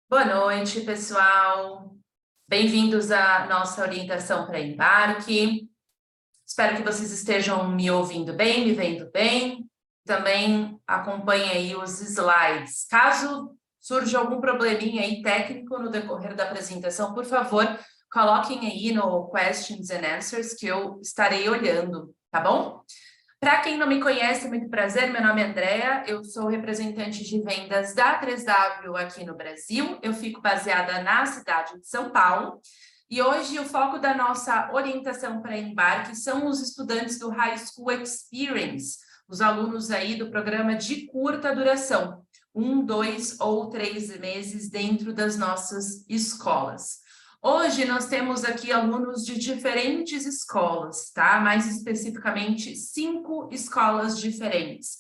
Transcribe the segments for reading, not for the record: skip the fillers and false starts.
Boa noite, pessoal. Bem-vindos à nossa orientação para embarque. Espero que vocês estejam me ouvindo bem, me vendo bem. Também acompanhem aí os slides. Caso surja algum probleminha aí técnico no decorrer da apresentação, por favor, coloquem aí no Questions and Answers que eu estarei olhando, tá bom? Para quem não me conhece, muito prazer, meu nome é Andrea, eu sou representante de vendas da 3W aqui no Brasil, eu fico baseada na cidade de São Paulo, e hoje o foco da nossa orientação para embarque são os estudantes do High School Experience, os alunos aí do programa de curta duração, 1, 2 ou 3 meses dentro das nossas escolas. Hoje nós temos aqui alunos de diferentes escolas, tá? Mais especificamente, 5 escolas diferentes.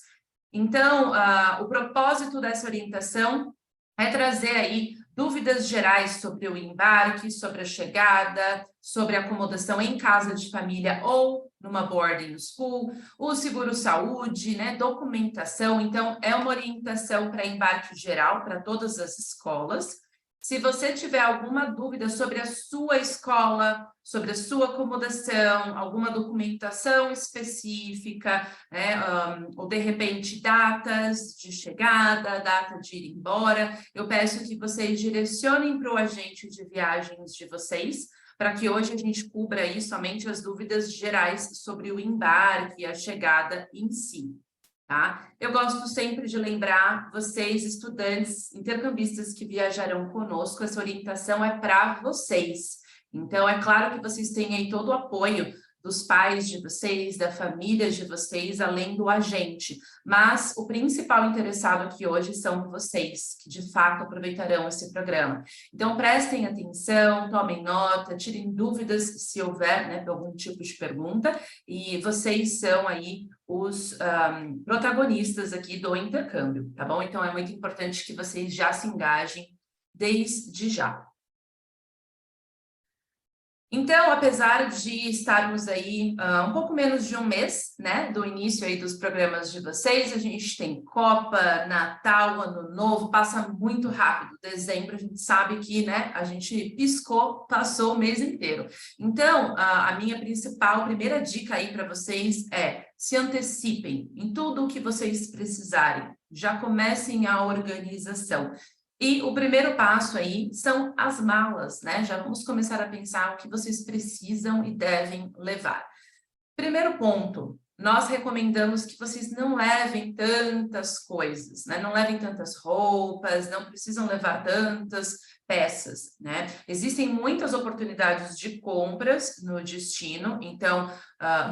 Então, o propósito dessa orientação é trazer aí dúvidas gerais sobre o embarque, sobre a chegada, sobre a acomodação em casa de família ou numa boarding school, o seguro-saúde, né, documentação. Então, é uma orientação para embarque geral para todas as escolas. Se você tiver alguma dúvida sobre a sua escola, sobre a sua acomodação, alguma documentação específica, né, ou de repente datas de chegada, data de ir embora, eu peço que vocês direcionem para o agente de viagens de vocês, para que hoje a gente cubra aí somente as dúvidas gerais sobre o embarque e a chegada em si. Tá? Eu gosto sempre de lembrar vocês, estudantes, intercambistas que viajarão conosco, essa orientação é para vocês. Então, é claro que vocês têm aí todo o apoio dos pais de vocês, da família de vocês, além do agente. Mas o principal interessado aqui hoje são vocês, que de fato aproveitarão esse programa. Então, prestem atenção, tomem nota, tirem dúvidas se houver, né, algum tipo de pergunta, e vocês são aí os protagonistas aqui do intercâmbio, tá bom? Então, é muito importante que vocês já se engajem desde já. Então, apesar de estarmos aí um pouco menos de um mês, né, do início aí dos programas de vocês, a gente tem Copa, Natal, Ano Novo, passa muito rápido. Dezembro, a gente sabe que, né, a gente piscou, passou o mês inteiro. Então, a minha primeira dica aí para vocês é se antecipem em tudo o que vocês precisarem. Já comecem a organização. E o primeiro passo aí são as malas, né? Já vamos começar a pensar o que vocês precisam e devem levar. Primeiro ponto, nós recomendamos que vocês não levem tantas coisas, né? Não levem tantas roupas, não precisam levar tantas peças, né? Existem muitas oportunidades de compras no destino, então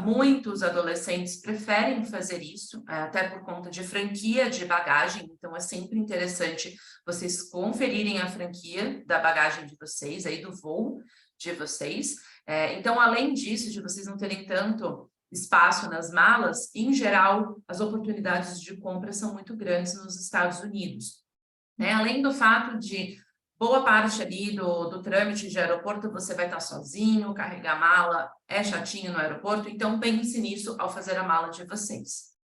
muitos adolescentes preferem fazer isso, até por conta de franquia de bagagem, então é sempre interessante vocês conferirem a franquia da bagagem de vocês, aí do voo de vocês. Então, além disso, de vocês não terem tanto espaço nas malas, em geral, as oportunidades de compra são muito grandes nos Estados Unidos, né? Além do fato de boa parte ali do trâmite de aeroporto, você vai estar sozinho, carregar mala é chatinho no aeroporto, então pense nisso ao fazer a mala de vocês.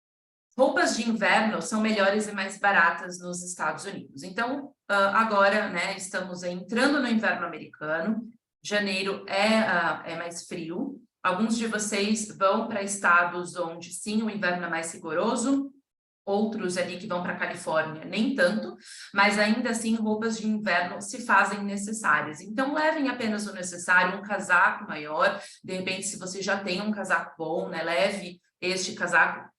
Roupas de inverno são melhores e mais baratas nos Estados Unidos. Então, agora, né, estamos entrando no inverno americano, janeiro é mais frio. Alguns de vocês vão para estados onde, sim, o inverno é mais rigoroso, outros ali que vão para a Califórnia, nem tanto, mas ainda assim roupas de inverno se fazem necessárias. Então, levem apenas o necessário, um casaco maior, de repente, se você já tem um casaco bom, né, leve este casaco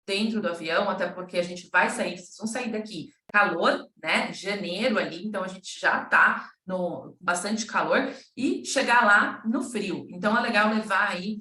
dentro do avião, até porque a gente vai sair, vocês vão sair daqui, calor, né, janeiro ali, então a gente já tá no bastante calor, e chegar lá no frio. Então é legal levar aí,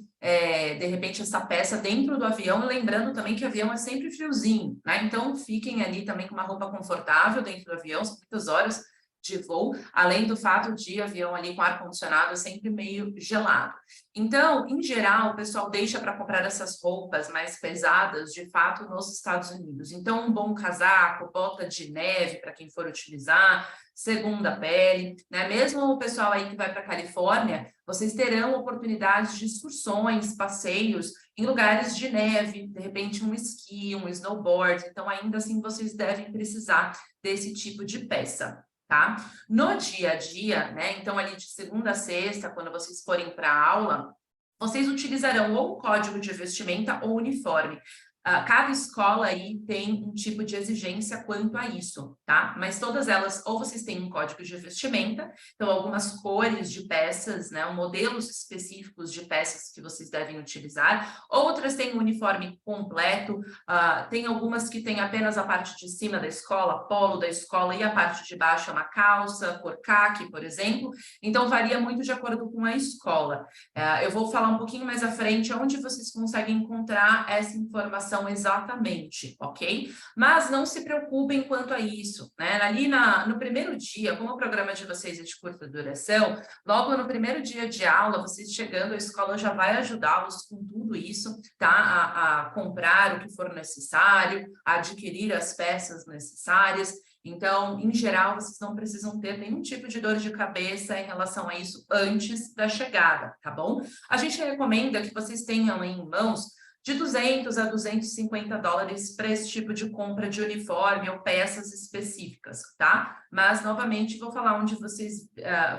de repente, essa peça dentro do avião, lembrando também que o avião é sempre friozinho, né, então fiquem ali também com uma roupa confortável dentro do avião, são muitas horas de voo, além do fato de avião ali com ar-condicionado sempre meio gelado. Então, em geral, o pessoal deixa para comprar essas roupas mais pesadas, de fato, nos Estados Unidos. Então, um bom casaco, bota de neve para quem for utilizar, segunda pele, né? Mesmo o pessoal aí que vai para a Califórnia, vocês terão oportunidades de excursões, passeios em lugares de neve, de repente um esqui, um snowboard. Então, ainda assim, vocês devem precisar desse tipo de peça. tá? No dia a dia, né? Então, ali de segunda a sexta, quando vocês forem para a aula, vocês utilizarão ou o código de vestimenta ou uniforme. Cada escola aí tem um tipo de exigência quanto a isso, tá? Mas todas elas, ou vocês têm um código de vestimenta, então algumas cores de peças, né? Modelos específicos de peças que vocês devem utilizar, outras têm um uniforme completo, tem algumas que têm apenas a parte de cima da escola, polo da escola, e a parte de baixo é uma calça, cor caqui, por exemplo. Então, varia muito de acordo com a escola. Eu vou falar um pouquinho mais à frente onde vocês conseguem encontrar essa informação exatamente, ok? Mas não se preocupem quanto a isso, né? Ali no primeiro dia, como o programa de vocês é de curta duração, logo no primeiro dia de aula, vocês chegando, a escola já vai ajudá-los com tudo isso, tá? A comprar o que for necessário, a adquirir as peças necessárias. Então, em geral, vocês não precisam ter nenhum tipo de dor de cabeça em relação a isso antes da chegada, tá bom? A gente recomenda que vocês tenham em mãos de 200 a 250 dólares para esse tipo de compra de uniforme ou peças específicas, tá? Mas, novamente, vou falar onde vocês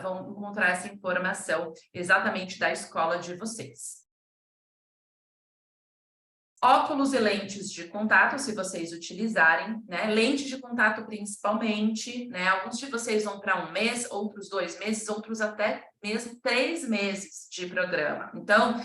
vão encontrar essa informação exatamente da escola de vocês. Óculos e lentes de contato, se vocês utilizarem, né? Lente de contato principalmente, né? Alguns de vocês vão para 1 mês, outros 2 meses, outros até mesmo 3 meses de programa. Então,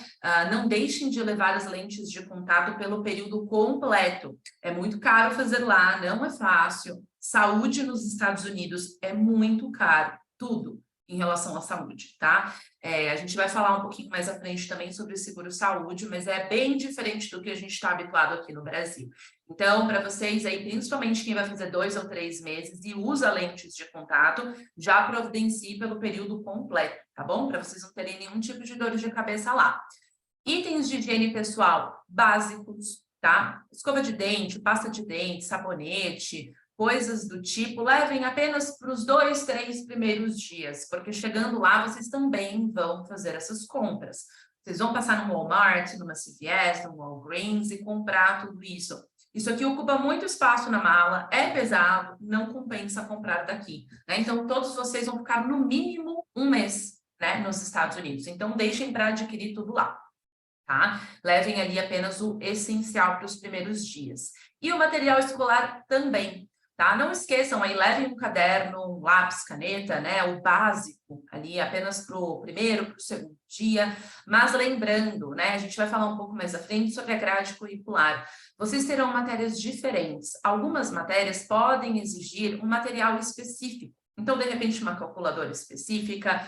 não deixem de levar as lentes de contato pelo período completo. É muito caro fazer lá, não é fácil. Saúde nos Estados Unidos é muito caro, tudo em relação à saúde, tá? A gente vai falar um pouquinho mais à frente também sobre o seguro-saúde, mas é bem diferente do que a gente está habituado aqui no Brasil. Então, para vocês aí, principalmente quem vai fazer 2 ou 3 meses e usa lentes de contato, já providencie pelo período completo, tá bom? Para vocês não terem nenhum tipo de dor de cabeça lá. Itens de higiene pessoal básicos, tá? Escova de dente, pasta de dente, sabonete, coisas do tipo, levem apenas para os 2, 3 primeiros dias, porque chegando lá, vocês também vão fazer essas compras. Vocês vão passar no Walmart, numa CVS, no Walgreens e comprar tudo isso. Isso aqui ocupa muito espaço na mala, é pesado, não compensa comprar daqui, né? Então, todos vocês vão ficar no mínimo 1 mês, né, nos Estados Unidos. Então, deixem para adquirir tudo lá. Tá? Levem ali apenas o essencial para os primeiros dias. E o material escolar também, tá? Não esqueçam aí, levem um caderno, um lápis, caneta, né? O básico ali apenas para o primeiro, para o segundo dia. Mas lembrando, né? A gente vai falar um pouco mais à frente sobre a grade curricular. Vocês terão matérias diferentes. Algumas matérias podem exigir um material específico. Então, de repente, uma calculadora específica,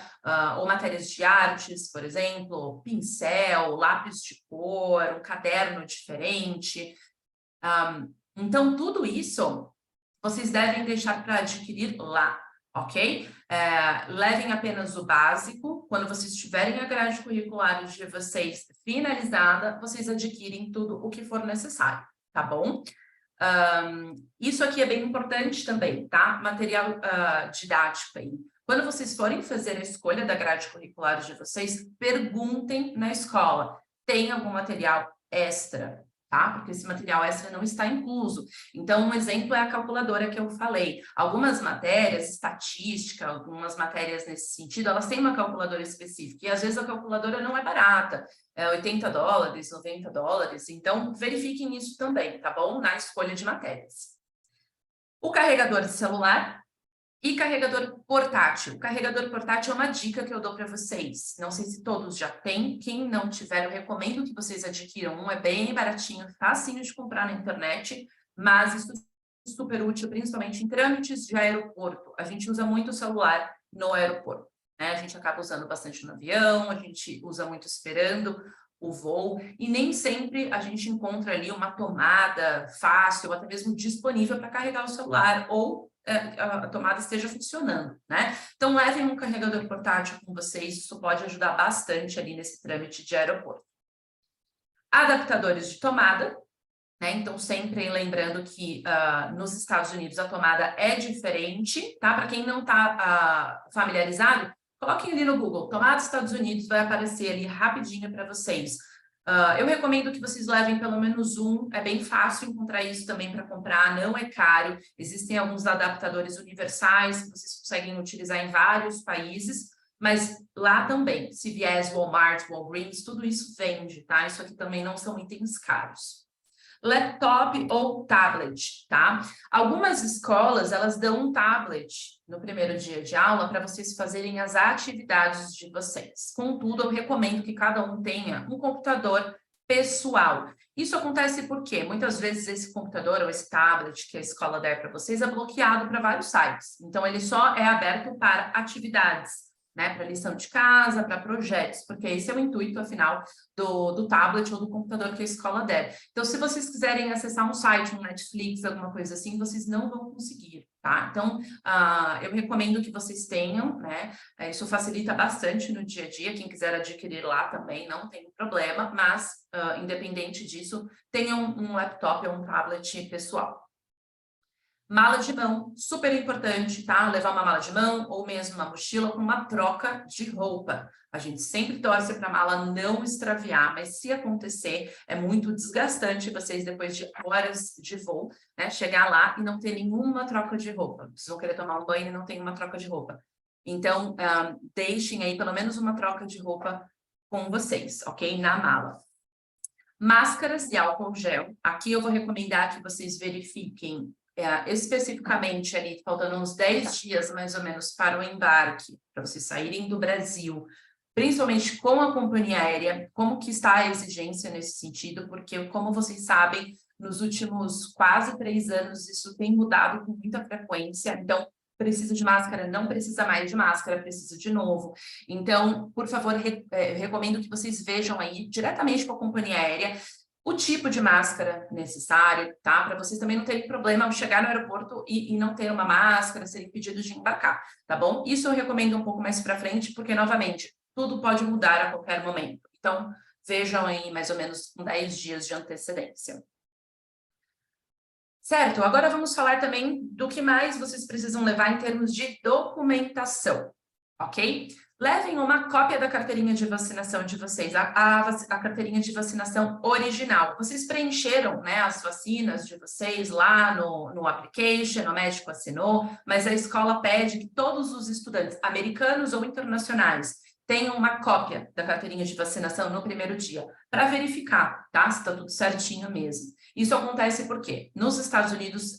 ou matérias de artes, por exemplo, pincel, lápis de cor, um caderno diferente. Então, tudo isso vocês devem deixar para adquirir lá, ok? Levem apenas o básico. Quando vocês tiverem a grade curricular de vocês finalizada, vocês adquirem tudo o que for necessário, tá bom? Isso aqui é bem importante também, tá? Material didático aí. Quando vocês forem fazer a escolha da grade curricular de vocês, perguntem na escola, tem algum material extra, tá? Porque esse material extra não está incluso. Então, um exemplo é a calculadora que eu falei. Algumas matérias, estatística, algumas matérias nesse sentido, elas têm uma calculadora específica. E às vezes a calculadora não é barata, é 80 dólares, 90 dólares. Então, verifiquem isso também, tá bom? Na escolha de matérias. O carregador de celular e carregador portátil. O carregador portátil é uma dica que eu dou para vocês. Não sei se todos já têm. Quem não tiver, eu recomendo que vocês adquiram um. É bem baratinho, facinho de comprar na internet, mas isso é super útil, principalmente em trâmites de aeroporto. A gente usa muito o celular no aeroporto, né? A gente acaba usando bastante no avião, a gente usa muito esperando o voo, e nem sempre a gente encontra ali uma tomada fácil, ou até mesmo disponível para carregar o celular, ou a tomada esteja funcionando, né? Então, levem um carregador portátil com vocês, isso pode ajudar bastante ali nesse trâmite de aeroporto. Adaptadores de tomada, né? Então, sempre lembrando que nos Estados Unidos a tomada é diferente, tá? Para quem não está familiarizado, coloquem ali no Google, tomada Estados Unidos, vai aparecer ali rapidinho para vocês. Eu recomendo que vocês levem pelo menos um, é bem fácil encontrar isso também para comprar, não é caro. Existem alguns adaptadores universais que vocês conseguem utilizar em vários países, mas lá também, CVS, Walmart, Walgreens, tudo isso vende, tá? Isso aqui também não são itens caros. Laptop ou tablet, tá? Algumas escolas, elas dão um tablet no primeiro dia de aula para vocês fazerem as atividades de vocês. Contudo, eu recomendo que cada um tenha um computador pessoal. Isso acontece porque muitas vezes esse computador ou esse tablet que a escola der para vocês é bloqueado para vários sites. Então, ele só é aberto para atividades, né, para lição de casa, para projetos, porque esse é o intuito, afinal, do tablet ou do computador que a escola der. Então, se vocês quiserem acessar um site, um Netflix, alguma coisa assim, vocês não vão conseguir, tá? Então, eu recomendo que vocês tenham, né? Isso facilita bastante no dia a dia, quem quiser adquirir lá também não tem problema, mas, independente disso, tenham um laptop ou um tablet pessoal. Mala de mão, super importante, tá? Levar uma mala de mão ou mesmo uma mochila com uma troca de roupa. A gente sempre torce para a mala não extraviar, mas se acontecer, é muito desgastante vocês, depois de horas de voo, né, chegar lá e não ter nenhuma troca de roupa. Vocês vão querer tomar um banho e não tem uma troca de roupa. Então, deixem aí pelo menos uma troca de roupa com vocês, ok? Na mala. Máscaras e álcool gel. Aqui eu vou recomendar que vocês verifiquem especificamente ali, faltando uns 10 dias mais ou menos para o embarque, para vocês saírem do Brasil, principalmente com a companhia aérea, como que está a exigência nesse sentido, porque como vocês sabem, nos últimos quase 3 anos isso tem mudado com muita frequência, então precisa de máscara, não precisa mais de máscara, precisa de novo. Então, por favor, recomendo que vocês vejam aí diretamente com a companhia aérea o tipo de máscara necessário, tá? Para vocês também não terem problema ao chegar no aeroporto e não ter uma máscara, serem impedidos de embarcar, tá bom? Isso eu recomendo um pouco mais para frente, porque, novamente, tudo pode mudar a qualquer momento. Então, vejam aí mais ou menos com 10 dias de antecedência. Certo, agora vamos falar também do que mais vocês precisam levar em termos de documentação, ok? Levem uma cópia da carteirinha de vacinação de vocês, a carteirinha de vacinação original. Vocês preencheram, né, as vacinas de vocês lá no application, o médico assinou, mas a escola pede que todos os estudantes, americanos ou internacionais, tenham uma cópia da carteirinha de vacinação no primeiro dia, para verificar, tá, se está tudo certinho mesmo. Isso acontece porque nos Estados Unidos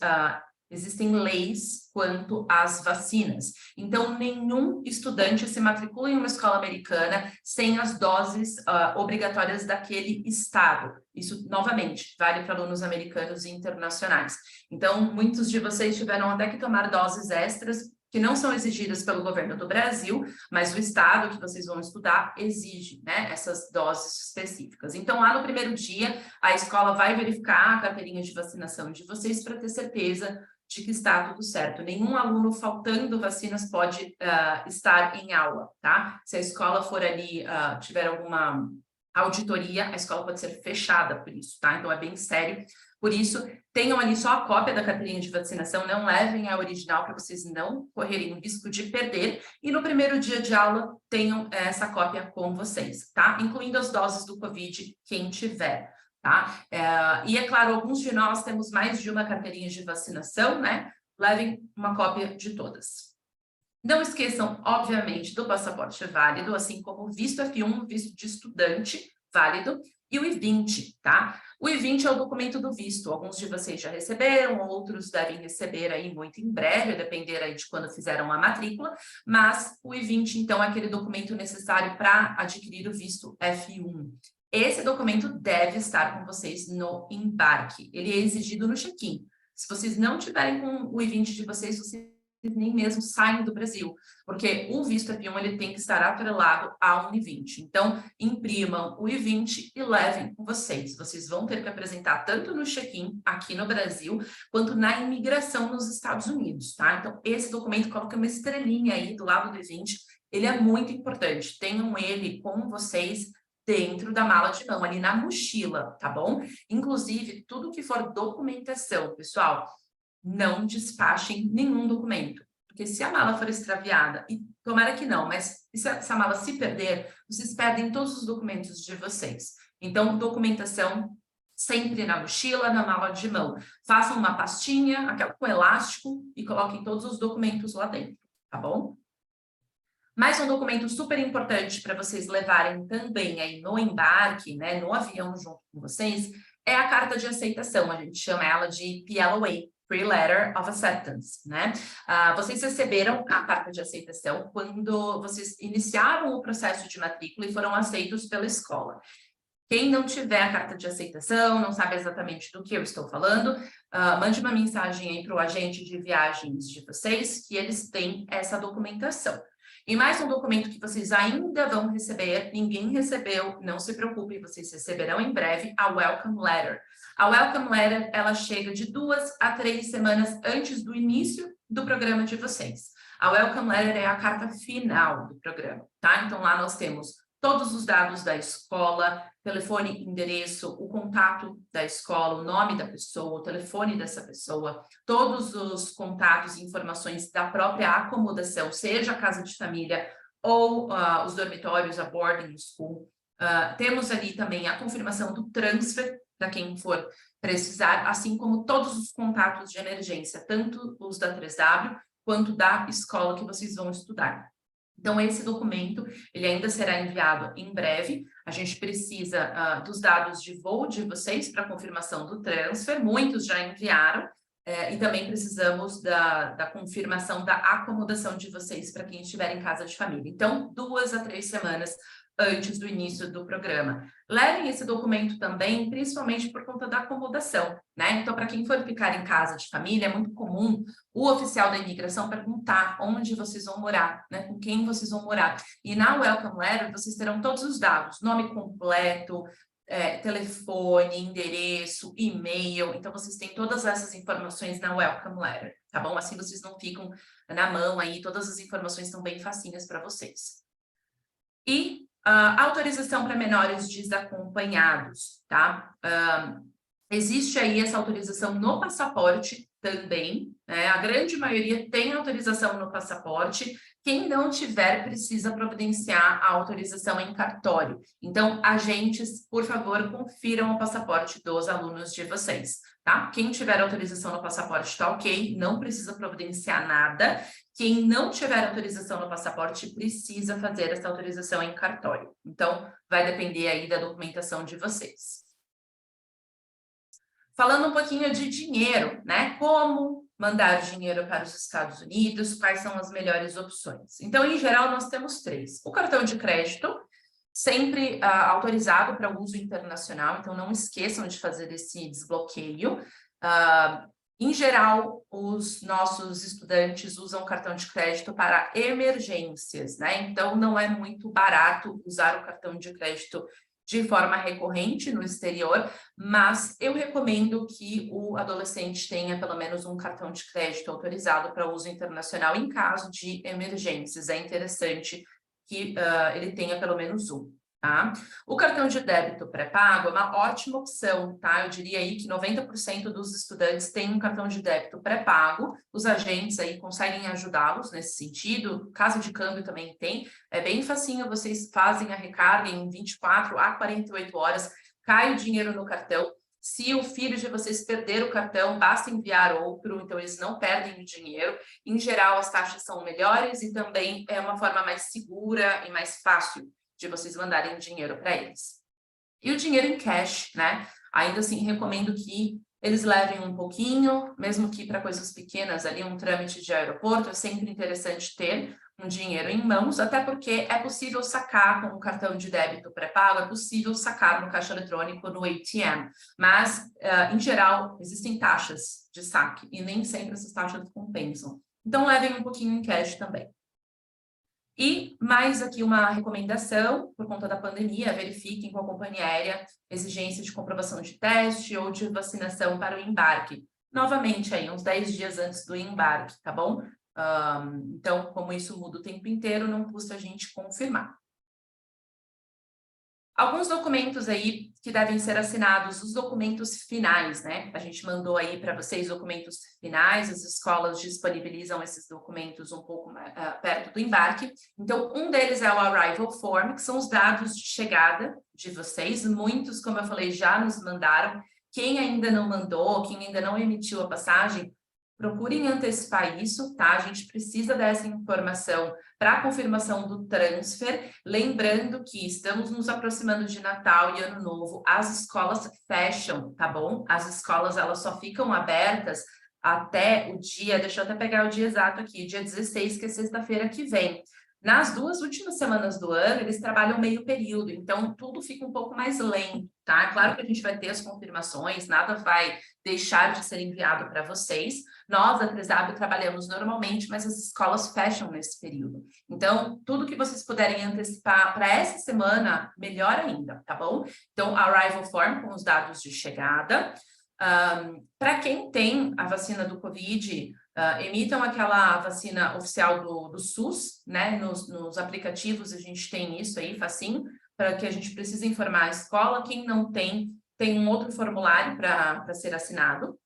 existem leis quanto às vacinas. Então, nenhum estudante se matricula em uma escola americana sem as doses obrigatórias daquele estado. Isso, novamente, vale para alunos americanos e internacionais. Então, muitos de vocês tiveram até que tomar doses extras que não são exigidas pelo governo do Brasil, mas o estado que vocês vão estudar exige, né, essas doses específicas. Então, lá no primeiro dia, a escola vai verificar a carteirinha de vacinação de vocês para ter certeza de que está tudo certo. Nenhum aluno faltando vacinas pode estar em aula, tá? Se a escola for ali, tiver alguma auditoria, a escola pode ser fechada por isso, tá? Então, é bem sério. Por isso, tenham ali só a cópia da carteirinha de vacinação, não levem a original para vocês não correrem o risco de perder. E no primeiro dia de aula, tenham essa cópia com vocês, tá? Incluindo as doses do Covid, quem tiver, tá? E é claro, alguns de nós temos mais de uma carteirinha de vacinação, né? Levem uma cópia de todas. Não esqueçam, obviamente, do passaporte válido, assim como o visto F1, visto de estudante válido, e o I-20, tá? O I-20 é o documento do visto. Alguns de vocês já receberam, outros devem receber aí muito em breve, a depender aí de quando fizeram a matrícula, mas o I-20, então, é aquele documento necessário para adquirir o visto F1. Esse documento deve estar com vocês no embarque. Ele é exigido no check-in. Se vocês não tiverem com o I-20 de vocês, vocês nem mesmo saem do Brasil, porque o visto F1 ele tem que estar atrelado ao I-20. Então, imprimam o I-20 e levem com vocês. Vocês vão ter que apresentar tanto no check-in aqui no Brasil, quanto na imigração nos Estados Unidos, tá? Então, esse documento coloca uma estrelinha aí do lado do I-20, ele é muito importante. Tenham ele com vocês dentro da mala de mão, ali na mochila, tá bom? Inclusive, tudo que for documentação, pessoal, não despachem nenhum documento, porque se a mala for extraviada, e tomara que não, mas se essa mala se perder, vocês perdem todos os documentos de vocês. Então, documentação sempre na mochila, na mala de mão. Façam uma pastinha, aquela com elástico, e coloquem todos os documentos lá dentro, tá bom? Mais um documento super importante para vocês levarem também aí no embarque, né, no avião junto com vocês, é a carta de aceitação. A gente chama ela de PLOA, Pre-Letter of Acceptance, né? Vocês receberam a carta de aceitação quando vocês iniciaram o processo de matrícula e foram aceitos pela escola. Quem não tiver a carta de aceitação, não sabe exatamente do que eu estou falando, mande uma mensagem aí para o agente de viagens de vocês, que eles têm essa documentação. E mais um documento que vocês ainda vão receber, ninguém recebeu, não se preocupe, vocês receberão em breve a Welcome Letter. A Welcome Letter, ela chega de 2 a 3 semanas antes do início do programa de vocês. A Welcome Letter é a carta final do programa, tá? Então lá nós temos todos os dados da escola, telefone, endereço, o contato da escola, o nome da pessoa, o telefone dessa pessoa, todos os contatos e informações da própria acomodação, seja a casa de família ou os dormitórios, a boarding school. Temos ali também a confirmação do transfer, para quem for precisar, assim como todos os contatos de emergência, tanto os da 3W quanto da escola que vocês vão estudar. Então, esse documento, ele ainda será enviado em breve. A gente precisa dos dados de voo de vocês para confirmação do transfer. Muitos já enviaram. E também precisamos da confirmação da acomodação de vocês para quem estiver em casa de família. Então, 2 a 3 semanas antes do início do programa. Levem esse documento também, principalmente por conta da acomodação, né? Então, para quem for ficar em casa de família, é muito comum o oficial da imigração perguntar onde vocês vão morar, né? Com quem vocês vão morar. E na Welcome Letter, vocês terão todos os dados, nome completo, telefone, endereço, e-mail. Então, vocês têm todas essas informações na Welcome Letter, tá bom? Assim vocês não ficam na mão aí, todas as informações estão bem facinhas para vocês. E autorização para menores desacompanhados, tá? Existe aí essa autorização no passaporte também, né? A grande maioria tem autorização no passaporte. Quem não tiver, precisa providenciar a autorização em cartório. Então, agentes, por favor, confiram o passaporte dos alunos de vocês, tá? Quem tiver autorização no passaporte está ok, não precisa providenciar nada. Quem não tiver autorização no passaporte precisa fazer essa autorização em cartório. Então, vai depender aí da documentação de vocês. Falando um pouquinho de dinheiro, né? Como mandar dinheiro para os Estados Unidos, quais são as melhores opções? Então, em geral, nós temos 3. O cartão de crédito, sempre autorizado para uso internacional, então não esqueçam de fazer esse desbloqueio. Em geral, os nossos estudantes usam cartão de crédito para emergências, né? Então, não é muito barato usar o cartão de crédito de forma recorrente no exterior, mas eu recomendo que o adolescente tenha pelo menos um cartão de crédito autorizado para uso internacional em caso de emergências. É interessante que ele tenha pelo menos um. Tá? O cartão de débito pré-pago é uma ótima opção, tá? Eu diria aí que 90% dos estudantes têm um cartão de débito pré-pago, os agentes aí conseguem ajudá-los nesse sentido, casa de câmbio também tem, é bem facinho, vocês fazem a recarga em 24 a 48 horas, cai o dinheiro no cartão. Se o filho de vocês perder o cartão, basta enviar outro, então eles não perdem o dinheiro. Em geral, as taxas são melhores e também é uma forma mais segura e mais fácil de vocês mandarem dinheiro para eles. E o dinheiro em cash, né? Ainda assim, recomendo que eles levem um pouquinho, mesmo que para coisas pequenas, ali um trâmite de aeroporto, é sempre interessante ter um dinheiro em mãos, até porque é possível sacar com um cartão de débito pré-pago, é possível sacar no caixa eletrônico, no ATM, mas, em geral, existem taxas de saque, e nem sempre essas taxas compensam. Então, levem um pouquinho em cash também. E mais aqui uma recomendação, por conta da pandemia, verifiquem com a companhia aérea exigência de comprovação de teste ou de vacinação para o embarque. Novamente, aí, uns 10 dias antes do embarque, tá bom? Então, como isso muda o tempo inteiro, não custa a gente confirmar. Alguns documentos aí que devem ser assinados, os documentos finais, né? A gente mandou aí para vocês documentos finais, as escolas disponibilizam esses documentos um pouco perto do embarque. Então, um deles é o Arrival Form, que são os dados de chegada de vocês. Muitos, como eu falei, já nos mandaram. Quem ainda não mandou, quem ainda não emitiu a passagem, procurem antecipar isso, tá? A gente precisa dessa informação para a confirmação do transfer, lembrando que estamos nos aproximando de Natal e Ano Novo, as escolas fecham, tá bom? As escolas, elas só ficam abertas até o dia, deixa eu até pegar o dia exato aqui, dia 16, que é sexta-feira que vem. Nas 2 últimas semanas do ano, eles trabalham meio período, então tudo fica um pouco mais lento, tá? Claro que a gente vai ter as confirmações, nada vai deixar de ser enviado para vocês. Nós, da 3W, trabalhamos normalmente, mas as escolas fecham nesse período. Então, tudo que vocês puderem antecipar para essa semana, melhor ainda, tá bom? Então, Arrival Form com os dados de chegada. Para quem tem a vacina do Covid, emitam aquela vacina oficial do SUS, né? Nos aplicativos a gente tem isso aí, facinho, para que a gente precise informar a escola. Quem não tem, tem um outro formulário para ser assinado.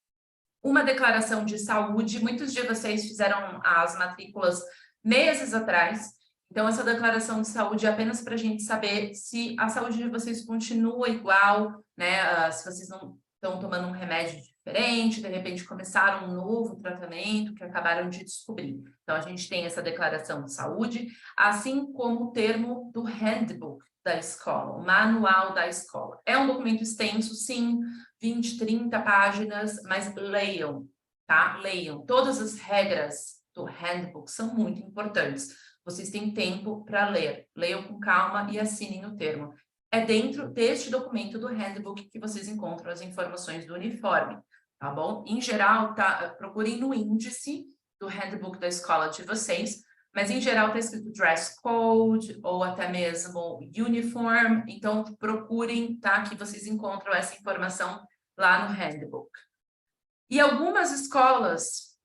Uma declaração de saúde, muitos de vocês fizeram as matrículas meses atrás, então essa declaração de saúde é apenas para a gente saber se a saúde de vocês continua igual, né? Se vocês não estão tomando um remédio diferente, de repente começaram um novo tratamento que acabaram de descobrir. Então, a gente tem essa declaração de saúde, assim como o termo do handbook da escola, o manual da escola. É um documento extenso, sim, 20, 30 páginas, mas leiam, tá? Leiam. Todas as regras do handbook são muito importantes. Vocês têm tempo para ler. Leiam com calma e assinem o termo. É dentro deste documento do handbook que vocês encontram as informações do uniforme, tá bom? Em geral, procurem no índice do handbook da escola de vocês, mas em geral está escrito dress code ou até mesmo uniform, então procurem, tá? Que vocês encontram essa informação lá no handbook. E algumas escolas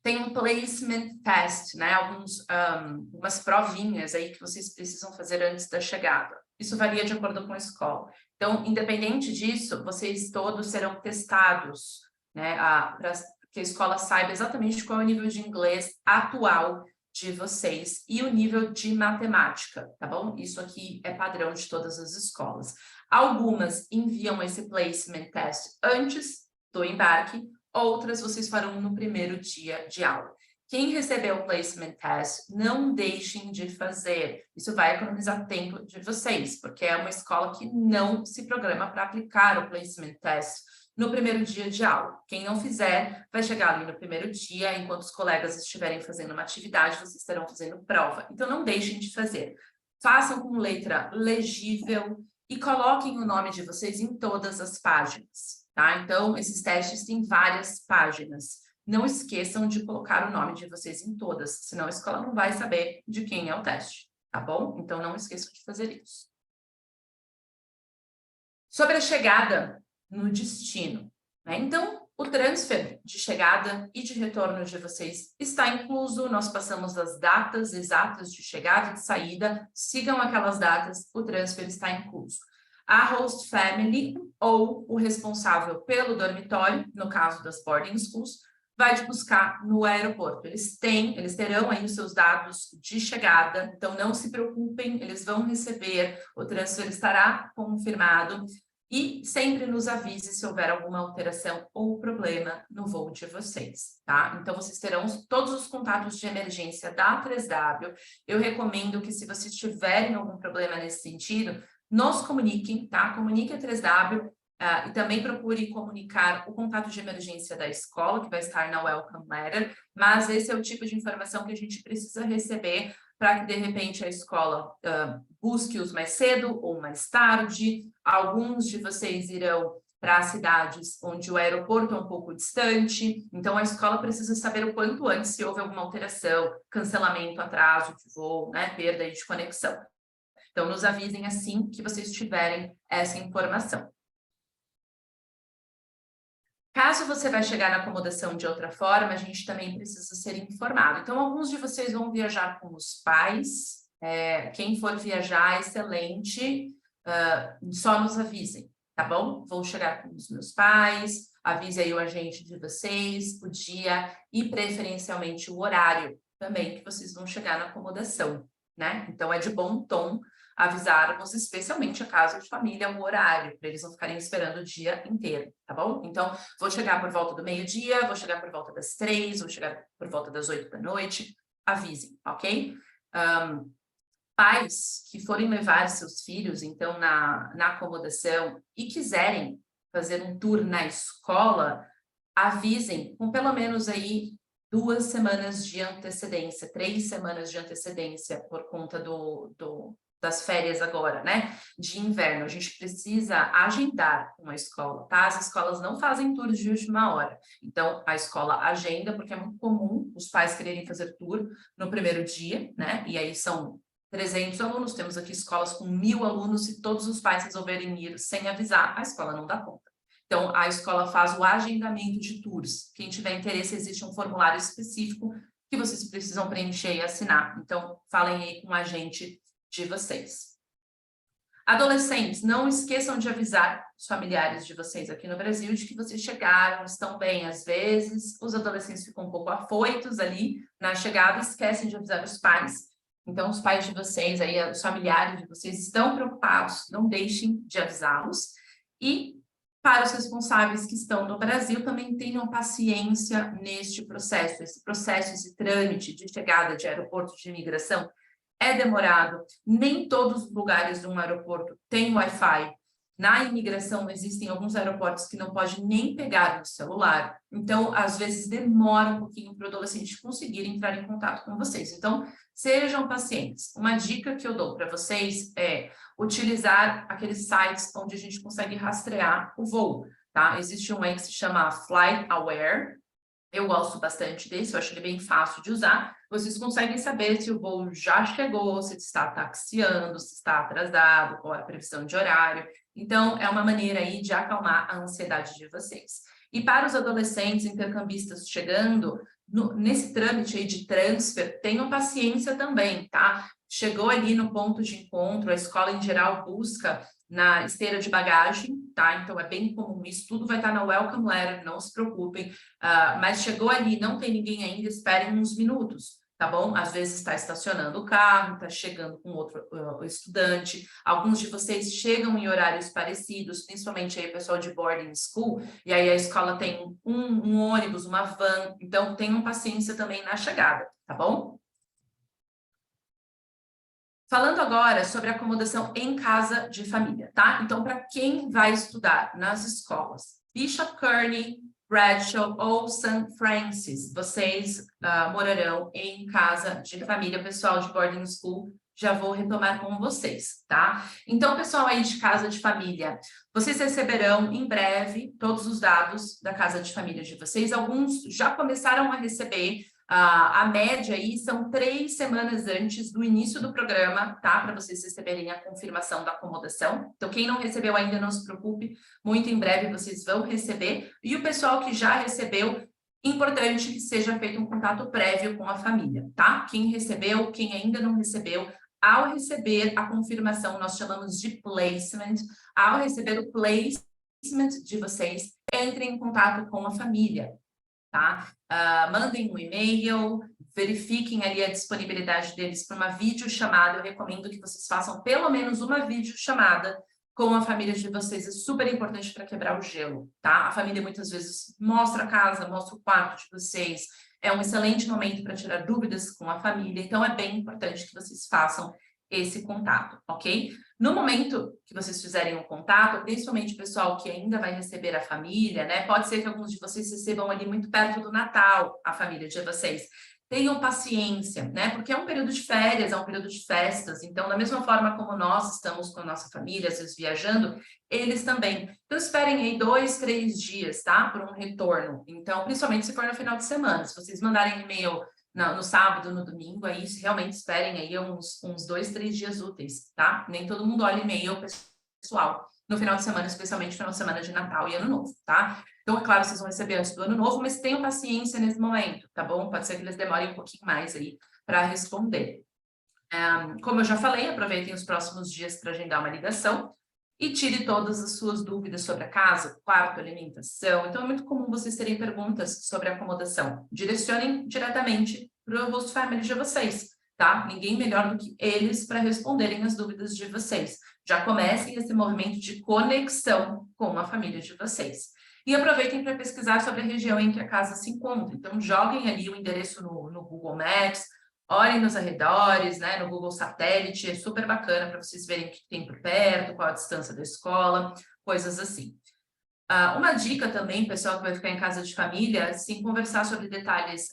têm um placement test, né? Algumas provinhas aí que vocês precisam fazer antes da chegada. Isso varia de acordo com a escola. Então, independente disso, vocês todos serão testados, né? Para que a escola saiba exatamente qual é o nível de inglês atual de vocês e o nível de matemática, tá bom? Isso aqui é padrão de todas as escolas. Algumas enviam esse placement test antes do embarque, outras vocês farão no primeiro dia de aula. Quem recebeu o placement test, não deixem de fazer. Isso vai economizar tempo de vocês, porque é uma escola que não se programa para aplicar o placement test no primeiro dia de aula. Quem não fizer, vai chegar ali no primeiro dia, enquanto os colegas estiverem fazendo uma atividade, vocês estarão fazendo prova. Então, não deixem de fazer. Façam com letra legível e coloquem o nome de vocês em todas as páginas, tá? Então, esses testes têm várias páginas. Não esqueçam de colocar o nome de vocês em todas, senão a escola não vai saber de quem é o teste, tá bom? Então, não esqueçam de fazer isso. Sobre a chegada no destino, né? Então, o transfer de chegada e de retorno de vocês está incluso, nós passamos as datas exatas de chegada e de saída, sigam aquelas datas, o transfer está incluso. A host family ou o responsável pelo dormitório, no caso das boarding schools, vai te buscar no aeroporto. Eles terão aí os seus dados de chegada, então não se preocupem, eles vão receber, o transfer estará confirmado e sempre nos avise se houver alguma alteração ou problema no voo de vocês, tá? Então, vocês terão todos os contatos de emergência da 3W. Eu recomendo que, se vocês tiverem algum problema nesse sentido, nos comuniquem, tá? Comunique a 3W, e também procure comunicar o contato de emergência da escola, que vai estar na Welcome Letter, mas esse é o tipo de informação que a gente precisa receber para que, de repente, a escola busque-os mais cedo ou mais tarde. Alguns de vocês irão para cidades onde o aeroporto é um pouco distante, então a escola precisa saber o quanto antes se houve alguma alteração, cancelamento, atraso de voo, né, perda de conexão. Então, nos avisem assim que vocês tiverem essa informação. Caso você vai chegar na acomodação de outra forma, a gente também precisa ser informado. Então, alguns de vocês vão viajar com os pais. Quem for viajar, excelente. só nos avisem, tá bom? Vou chegar com os meus pais, avise aí o agente de vocês, o dia e preferencialmente o horário também que vocês vão chegar na acomodação, né? Então, é de bom tom avisarmos, especialmente a casa de família, o horário, para eles não ficarem esperando o dia inteiro, tá bom? Então, vou chegar por volta do meio-dia, vou chegar por volta das 3, vou chegar por volta das 8 da noite, avisem, ok? Pais que forem levar seus filhos, então, na acomodação e quiserem fazer um tour na escola, avisem com pelo menos aí 2 semanas de antecedência, 3 semanas de antecedência por conta das férias agora, né, de inverno. A gente precisa agendar uma escola, tá? As escolas não fazem tours de última hora. Então, a escola agenda, porque é muito comum os pais quererem fazer tour no primeiro dia, né? E aí são 300 alunos, temos aqui escolas com 1.000 alunos, e todos os pais resolverem ir sem avisar, a escola não dá conta. Então, a escola faz o agendamento de tours. Quem tiver interesse, existe um formulário específico que vocês precisam preencher e assinar. Então, falem aí com o agente de vocês. Adolescentes, não esqueçam de avisar os familiares de vocês aqui no Brasil de que vocês chegaram, estão bem. Às vezes, os adolescentes ficam um pouco afoitos ali na chegada, esquecem de avisar os pais. Então, os pais de vocês, aí, os familiares de vocês estão preocupados, não deixem de avisá-los. E para os responsáveis que estão no Brasil, também tenham paciência neste processo. Esse processo, esse trâmite de chegada de aeroporto de imigração é demorado. Nem todos os lugares de um aeroporto têm Wi-Fi. Na imigração, existem alguns aeroportos que não pode nem pegar no celular. Então, às vezes, demora um pouquinho para o adolescente conseguir entrar em contato com vocês. Então, sejam pacientes. Uma dica que eu dou para vocês é utilizar aqueles sites onde a gente consegue rastrear o voo, tá? Existe um aí que se chama Flight Aware. Eu gosto bastante desse, eu acho ele bem fácil de usar. Vocês conseguem saber se o voo já chegou, se está taxiando, se está atrasado, qual é a previsão de horário. Então, é uma maneira aí de acalmar a ansiedade de vocês. E para os adolescentes intercambistas chegando, nesse trâmite aí de transfer, tenham paciência também, tá? Chegou ali no ponto de encontro, a escola em geral busca na esteira de bagagem, tá? Então, é bem comum isso, tudo vai estar na welcome letter, não se preocupem. Mas chegou ali, não tem ninguém ainda, esperem uns minutos, tá bom? Às vezes está estacionando o carro, está chegando com outro estudante. Alguns de vocês chegam em horários parecidos, principalmente aí o pessoal de boarding school, e aí a escola tem um ônibus, uma van, então tenham paciência também na chegada, tá bom? Falando agora sobre acomodação em casa de família, tá? Então, para quem vai estudar nas escolas Bishop Kearney, Bradshaw ou St. Francis, vocês morarão em casa de família. Pessoal de boarding school, já vou retomar com vocês, tá? Então, pessoal aí de casa de família, vocês receberão em breve todos os dados da casa de família de vocês. Alguns já começaram a receber. A média aí são 3 semanas antes do início do programa, tá? Para vocês receberem a confirmação da acomodação. Então, quem não recebeu ainda, não se preocupe, muito em breve vocês vão receber. E o pessoal que já recebeu, importante que seja feito um contato prévio com a família, tá? Quem recebeu, quem ainda não recebeu, ao receber a confirmação, nós chamamos de placement, ao receber o placement de vocês, entrem em contato com a família, tá? Mandem um e-mail, verifiquem ali a disponibilidade deles para uma videochamada. Eu recomendo que vocês façam pelo menos uma videochamada com a família de vocês. É super importante para quebrar o gelo, tá? A família muitas vezes mostra a casa, mostra o quarto de vocês. É um excelente momento para tirar dúvidas com a família. Então, é bem importante que vocês façam esse contato, ok? No momento que vocês fizerem o contato, principalmente o pessoal que ainda vai receber a família, né? Pode ser que alguns de vocês recebam ali muito perto do Natal a família de vocês. Tenham paciência, né? Porque é um período de férias, é um período de festas. Então, da mesma forma como nós estamos com a nossa família, às vezes viajando, eles também. Então, esperem aí 2, 3 dias, tá? Por um retorno. Então, principalmente se for no final de semana. Se vocês mandarem e-mail no sábado, no domingo, aí realmente esperem aí uns 2, 3 dias úteis, tá? Nem todo mundo olha e-mail pessoal no final de semana, especialmente no final de semana de Natal e Ano Novo, tá? Então, é claro, vocês vão receber antes do Ano Novo, mas tenham paciência nesse momento, tá bom? Pode ser que eles demorem um pouquinho mais aí para responder. Como eu já falei, aproveitem os próximos dias para agendar uma ligação e tire todas as suas dúvidas sobre a casa, quarto, alimentação. Então, é muito comum vocês terem perguntas sobre acomodação. Direcionem diretamente para o host family de vocês, tá? Ninguém melhor do que eles para responderem as dúvidas de vocês. Já comecem esse movimento de conexão com a família de vocês. E aproveitem para pesquisar sobre a região em que a casa se encontra. Então, joguem ali o endereço no Google Maps, olhem nos arredores, né, no Google Satélite, é super bacana para vocês verem o que tem por perto, qual a distância da escola, coisas assim. Uma dica também, pessoal que vai ficar em casa de família, sim, conversar sobre detalhes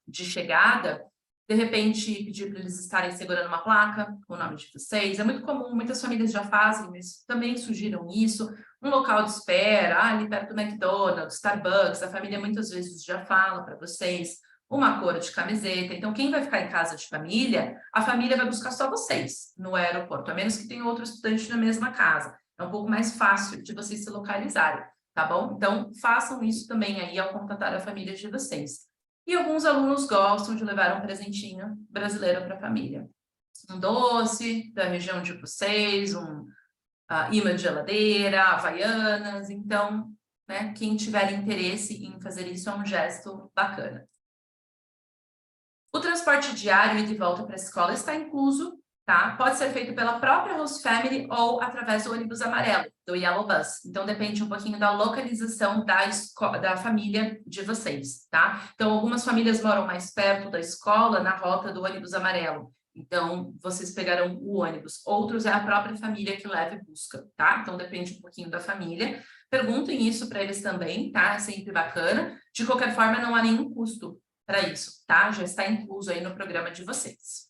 de chegada, de repente pedir para eles estarem segurando uma placa com o nome de vocês. É muito comum, muitas famílias já fazem, mas também sugiram isso. Um local de espera, ali perto do McDonald's, Starbucks, a família muitas vezes já fala para vocês uma cor de camiseta. Então, quem vai ficar em casa de família, a família vai buscar só vocês no aeroporto, a menos que tenha outro estudante na mesma casa. É um pouco mais fácil de vocês se localizarem, tá bom? Então, façam isso também aí ao contatar a família de vocês. E alguns alunos gostam de levar um presentinho brasileiro para a família. Um doce da região de vocês, imã de geladeira, havaianas. Então, né, quem tiver interesse em fazer isso é um gesto bacana. O transporte diário e de volta para a escola está incluso, tá? Pode ser feito pela própria host family ou através do ônibus amarelo, do Yellow Bus. Então, depende um pouquinho da localização da família de vocês, tá? Então, algumas famílias moram mais perto da escola, na rota do ônibus amarelo. Então, vocês pegarão o ônibus. Outros é a própria família que leva e busca, tá? Então, depende um pouquinho da família. Perguntem isso para eles também, tá? É sempre bacana. De qualquer forma, não há nenhum custo para isso, tá? Já está incluso aí no programa de vocês.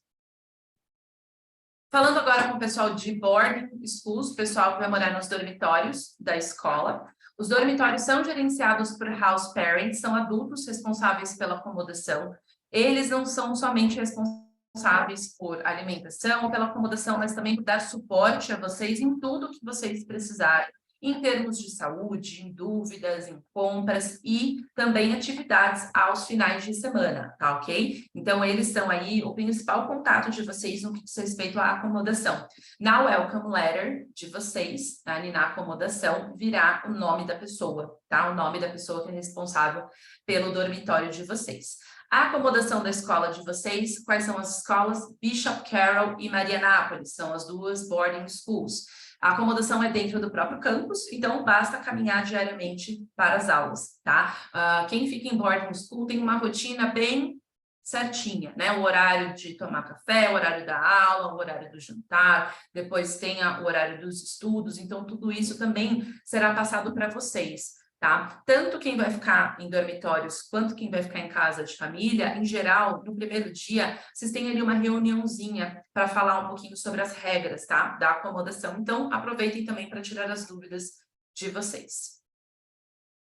Falando agora com o pessoal de boarding schools, o pessoal que vai morar nos dormitórios da escola. Os dormitórios são gerenciados por house parents, são adultos responsáveis pela acomodação. Eles não são somente responsáveis por alimentação ou pela acomodação, mas também por dar suporte a vocês em tudo que vocês precisarem, em termos de saúde, em dúvidas, em compras e também atividades aos finais de semana, tá ok? Então, eles são aí o principal contato de vocês no que diz respeito à acomodação. Na welcome letter de vocês, tá? Ali na acomodação, virá o nome da pessoa, tá? O nome da pessoa que é responsável pelo dormitório de vocês. A acomodação da escola de vocês, quais são as escolas? Bishop Carroll e Marianápolis, são as duas boarding schools. A acomodação é dentro do próprio campus, então basta caminhar diariamente para as aulas, tá? Quem fica em boarding school tem uma rotina bem certinha, né? O horário de tomar café, o horário da aula, o horário do jantar, depois tem o horário dos estudos, então tudo isso também será passado para vocês. Tá? Tanto quem vai ficar em dormitórios quanto quem vai ficar em casa de família, em geral, no primeiro dia, vocês têm ali uma reuniãozinha para falar um pouquinho sobre as regras, tá? Da acomodação. Então, aproveitem também para tirar as dúvidas de vocês.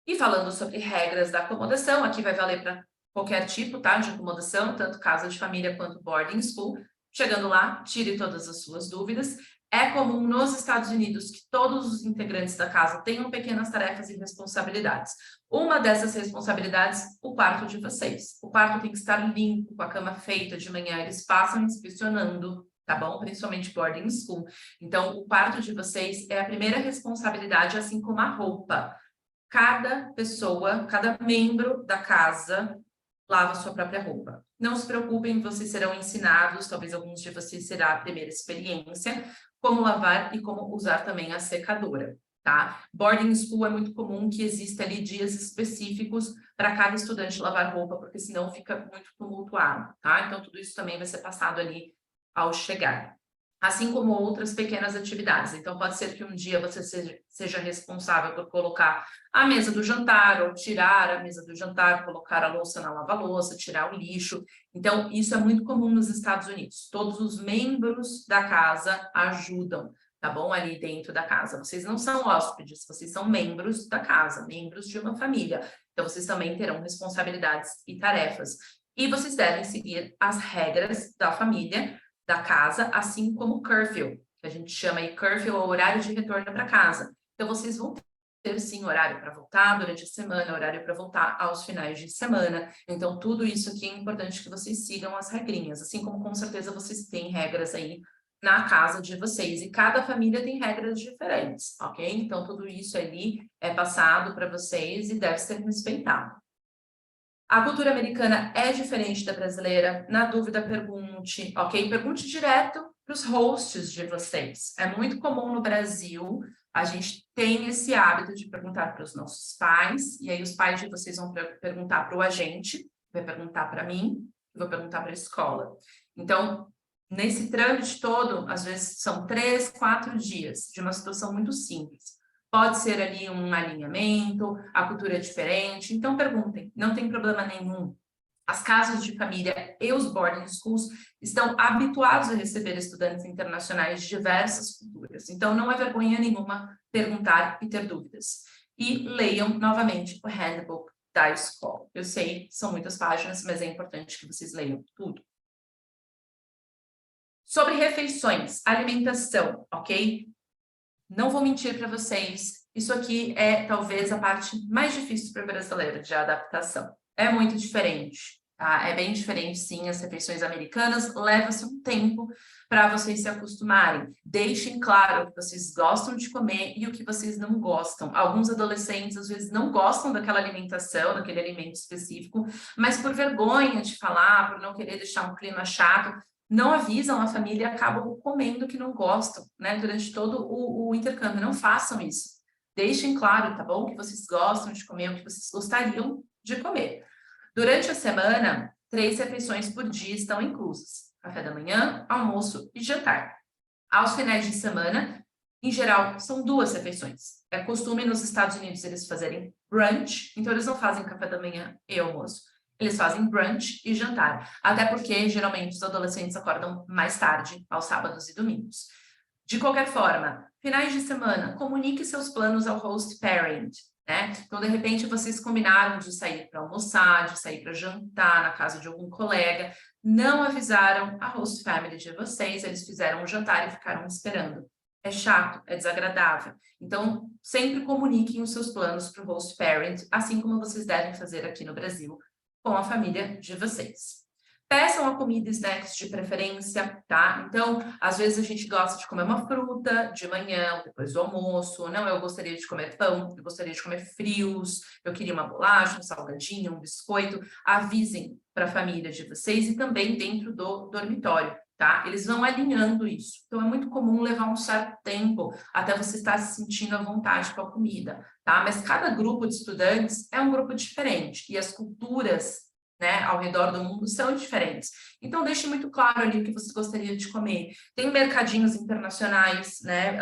E falando sobre regras da acomodação, aqui vai valer para qualquer tipo, tá? De acomodação, tanto casa de família quanto boarding school. Chegando lá, tire todas as suas dúvidas. É comum nos Estados Unidos que todos os integrantes da casa tenham pequenas tarefas e responsabilidades. Uma dessas responsabilidades, o quarto de vocês. O quarto tem que estar limpo, com a cama feita de manhã. Eles passam inspecionando, tá bom? Principalmente boarding school. Então, o quarto de vocês é a primeira responsabilidade, assim como a roupa. Cada pessoa, cada membro da casa lava sua própria roupa. Não se preocupem, vocês serão ensinados, talvez alguns de vocês será a primeira experiência, como lavar e como usar também a secadora, tá? Boarding school é muito comum que exista ali dias específicos para cada estudante lavar roupa, porque senão fica muito tumultuado, tá? Então, tudo isso também vai ser passado ali ao chegar. Assim como outras pequenas atividades. Então, pode ser que um dia você seja responsável por colocar a mesa do jantar, ou tirar a mesa do jantar, colocar a louça na lava-louça, tirar o lixo. Então, isso é muito comum nos Estados Unidos. Todos os membros da casa ajudam, tá bom? Ali dentro da casa. Vocês não são hóspedes, vocês são membros da casa, membros de uma família. Então, vocês também terão responsabilidades e tarefas. E vocês devem seguir as regras da família, da casa, assim como o curfew, que a gente chama aí curfew, é o horário de retorno para casa. Então, vocês vão ter sim horário para voltar durante a semana, horário para voltar aos finais de semana. Então, tudo isso aqui é importante que vocês sigam as regrinhas, assim como com certeza vocês têm regras aí na casa de vocês. E cada família tem regras diferentes, ok? Então, tudo isso ali é passado para vocês e deve ser respeitado. A cultura americana é diferente da brasileira. Na dúvida, pergunte, ok? Pergunte direto para os hosts de vocês. É muito comum no Brasil, a gente tem esse hábito de perguntar para os nossos pais, e aí os pais de vocês vão perguntar para o agente, vai perguntar para mim, e vou perguntar para a escola. Então, nesse trâmite todo, às vezes são 3, 4 dias de uma situação muito simples. Pode ser ali um alinhamento, a cultura é diferente, então perguntem, não tem problema nenhum. As casas de família e os boarding schools estão habituados a receber estudantes internacionais de diversas culturas, então não é vergonha nenhuma perguntar e ter dúvidas. E leiam novamente o handbook da escola. Eu sei, são muitas páginas, mas é importante que vocês leiam tudo. Sobre refeições, alimentação, ok? Não vou mentir para vocês, isso aqui é talvez a parte mais difícil para o brasileiro de adaptação. É muito diferente, tá? É bem diferente, sim, as refeições americanas, leva-se um tempo para vocês se acostumarem. Deixem claro o que vocês gostam de comer e o que vocês não gostam. Alguns adolescentes, às vezes, não gostam daquela alimentação, daquele alimento específico, mas por vergonha de falar, por não querer deixar um clima chato, não avisam a família e acabam comendo o que não gostam, né? Durante todo o intercâmbio. Não façam isso. Deixem claro, tá bom? Que vocês gostam de comer, o que vocês gostariam de comer. Durante a semana, 3 refeições por dia estão inclusas. Café da manhã, almoço e jantar. Aos finais de semana, em geral, são 2 refeições. É costume nos Estados Unidos eles fazerem brunch, então eles não fazem café da manhã e almoço. Eles fazem brunch e jantar, até porque geralmente os adolescentes acordam mais tarde, aos sábados e domingos. De qualquer forma, finais de semana, comunique seus planos ao host parent, né? Então, de repente, vocês combinaram de sair para almoçar, de sair para jantar na casa de algum colega, não avisaram a host family de vocês, eles fizeram um jantar e ficaram esperando. É chato, é desagradável. Então, sempre comuniquem os seus planos para o host parent, assim como vocês devem fazer aqui no Brasil, com a família de vocês. Peçam a comida e snacks de preferência, tá? Então, às vezes a gente gosta de comer uma fruta de manhã, depois do almoço. Não, eu gostaria de comer pão, eu gostaria de comer frios, eu queria uma bolacha, um salgadinho, um biscoito. Avisem para a família de vocês e também dentro do dormitório, tá? Eles vão alinhando isso. Então, é muito comum levar um certo tempo até você estar se sentindo à vontade com a comida, tá? Mas cada grupo de estudantes é um grupo diferente e as culturas, né, ao redor do mundo são diferentes. Então, deixe muito claro ali o que você gostaria de comer. Tem mercadinhos internacionais, né,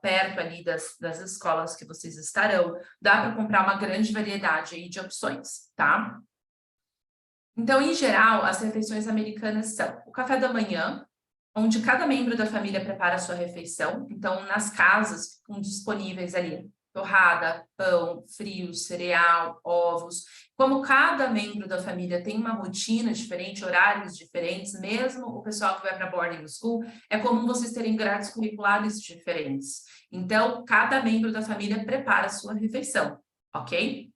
perto ali das escolas que vocês estarão. Dá para comprar uma grande variedade aí de opções, tá? Então, em geral, as refeições americanas são o café da manhã, onde cada membro da família prepara a sua refeição. Então, nas casas, ficam disponíveis ali torrada, pão, frios, cereal, ovos. Como cada membro da família tem uma rotina diferente, horários diferentes, mesmo o pessoal que vai para boarding school, é comum vocês terem grades curriculares diferentes. Então, cada membro da família prepara a sua refeição, ok?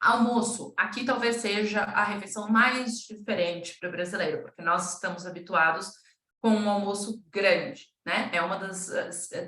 Almoço, aqui talvez seja a refeição mais diferente para o brasileiro, porque nós estamos habituados com um almoço grande, né? É uma das,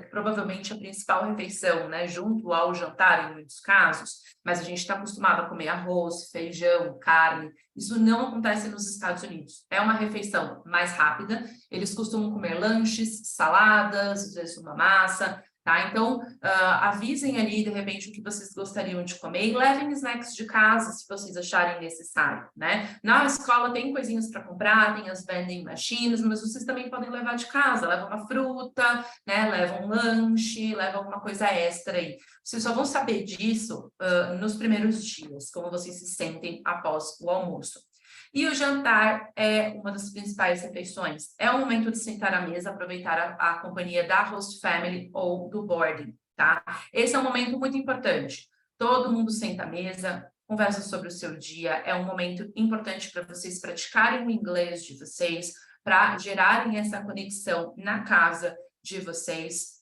provavelmente a principal refeição, né? Junto ao jantar, em muitos casos, mas a gente está acostumado a comer arroz, feijão, carne. Isso não acontece nos Estados Unidos. É uma refeição mais rápida, eles costumam comer lanches, saladas, às vezes uma massa, tá? Então, avisem ali, de repente, o que vocês gostariam de comer e levem snacks de casa, se vocês acharem necessário, né? Na escola tem coisinhas para comprar, tem as vending machines, mas vocês também podem levar de casa, leva uma fruta, né? Leva um lanche, leva alguma coisa extra aí. Vocês só vão saber disso nos primeiros dias, como vocês se sentem após o almoço. E o jantar é uma das principais refeições. É o momento de sentar à mesa, aproveitar a companhia da host family ou do boarding, tá? Esse é um momento muito importante. Todo mundo senta à mesa, conversa sobre o seu dia. É um momento importante para vocês praticarem o inglês de vocês, para gerarem essa conexão na casa de vocês.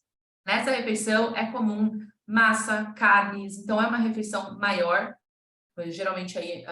Nessa refeição é comum massa, carnes, então é uma refeição maior, geralmente aí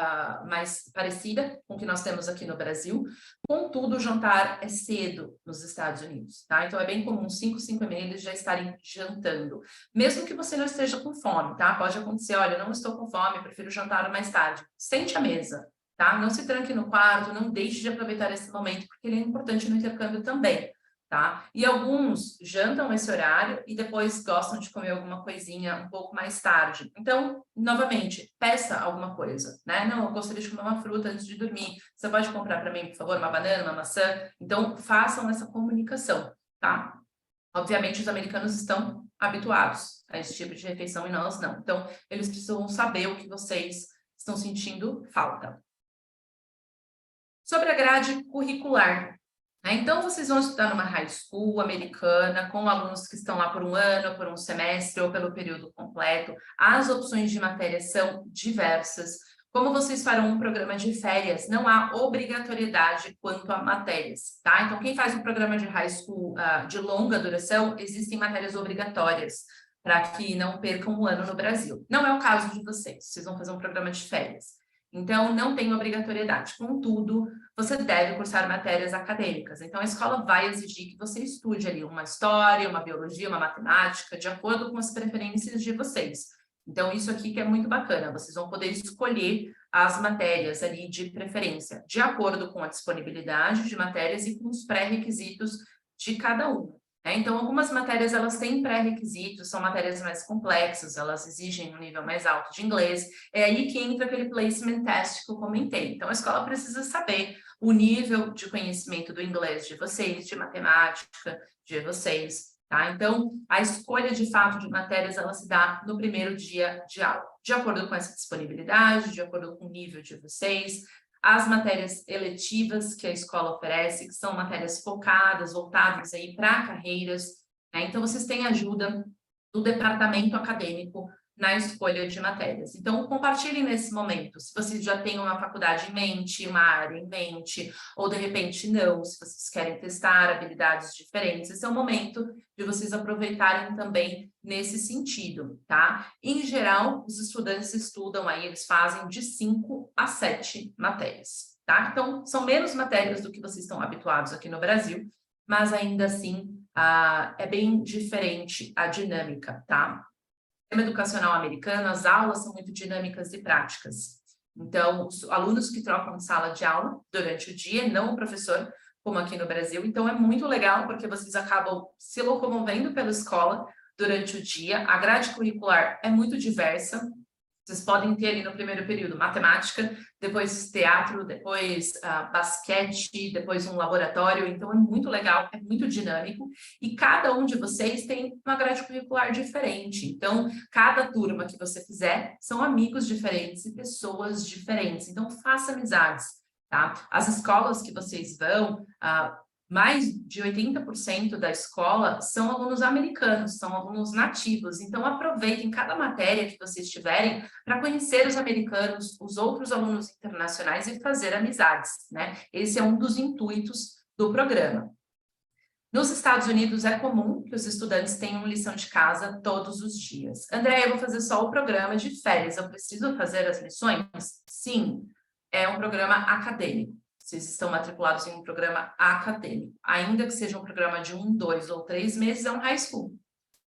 mais parecida com o que nós temos aqui no Brasil. Contudo, o jantar é cedo nos Estados Unidos, tá? Então é bem comum 5h eles já estarem jantando. Mesmo que você não esteja com fome, tá? Pode acontecer, olha, eu não estou com fome, prefiro jantar mais tarde. Sente à mesa, tá? Não se tranque no quarto, não deixe de aproveitar esse momento, porque ele é importante no intercâmbio também. Tá? E alguns jantam esse horário e depois gostam de comer alguma coisinha um pouco mais tarde. Então, novamente, peça alguma coisa, né? Não, eu gostaria de comer uma fruta antes de dormir. Você pode comprar para mim, por favor, uma banana, uma maçã? Então, façam essa comunicação, tá? Obviamente, os americanos estão habituados a esse tipo de refeição e nós não. Então, eles precisam saber o que vocês estão sentindo falta. Sobre a grade curricular. Então, vocês vão estudar numa high school americana, com alunos que estão lá por um ano, por um semestre ou pelo período completo. As opções de matérias são diversas. Como vocês farão um programa de férias, não há obrigatoriedade quanto a matérias, tá? Então, quem faz um programa de high school de longa duração, existem matérias obrigatórias para que não percam um ano no Brasil. Não é o caso de vocês vão fazer um programa de férias. Então, não tem obrigatoriedade. Contudo, você deve cursar matérias acadêmicas. Então, a escola vai exigir que você estude ali uma história, uma biologia, uma matemática, de acordo com as preferências de vocês. Então, isso aqui que é muito bacana. Vocês vão poder escolher as matérias ali de preferência, de acordo com a disponibilidade de matérias e com os pré-requisitos de cada uma. Então, algumas matérias, elas têm pré-requisitos, são matérias mais complexas, elas exigem um nível mais alto de inglês. É aí que entra aquele placement test que eu comentei. Então, a escola precisa saber o nível de conhecimento do inglês de vocês, de matemática de vocês, tá? Então, a escolha, de fato, de matérias, ela se dá no primeiro dia de aula, de acordo com essa disponibilidade, de acordo com o nível de vocês. As matérias eletivas que a escola oferece, que são matérias focadas, voltadas aí para carreiras, né? Então, vocês têm ajuda do departamento acadêmico na escolha de matérias. Então, compartilhem nesse momento, se vocês já têm uma faculdade em mente, uma área em mente, ou de repente não, se vocês querem testar habilidades diferentes, esse é o momento de vocês aproveitarem também nesse sentido, tá? Em geral, os estudantes estudam aí, eles fazem de 5 a 7 matérias, tá? Então, são menos matérias do que vocês estão habituados aqui no Brasil, mas ainda assim, é bem diferente a dinâmica, tá? No sistema educacional americano, as aulas são muito dinâmicas e práticas. Então, os alunos que trocam de sala de aula durante o dia, não o professor, como aqui no Brasil. Então, é muito legal, porque vocês acabam se locomovendo pela escola durante o dia. A grade curricular é muito diversa. Vocês podem ter ali no primeiro período matemática, depois teatro, depois basquete, depois um laboratório. Então, é muito legal, é muito dinâmico. E cada um de vocês tem uma grade curricular diferente. Então, cada turma que você fizer são amigos diferentes e pessoas diferentes. Então, faça amizades, tá? As escolas que vocês vão, mais de 80% da escola são alunos americanos, são alunos nativos. Então, aproveitem cada matéria que vocês tiverem para conhecer os americanos, os outros alunos internacionais e fazer amizades, né? Esse é um dos intuitos do programa. Nos Estados Unidos, é comum que os estudantes tenham lição de casa todos os dias. André, eu vou fazer só o programa de férias, eu preciso fazer as lições? Sim, é um programa acadêmico. Vocês estão matriculados em um programa acadêmico. Ainda que seja um programa de 1, 2 ou 3 meses, é um high school.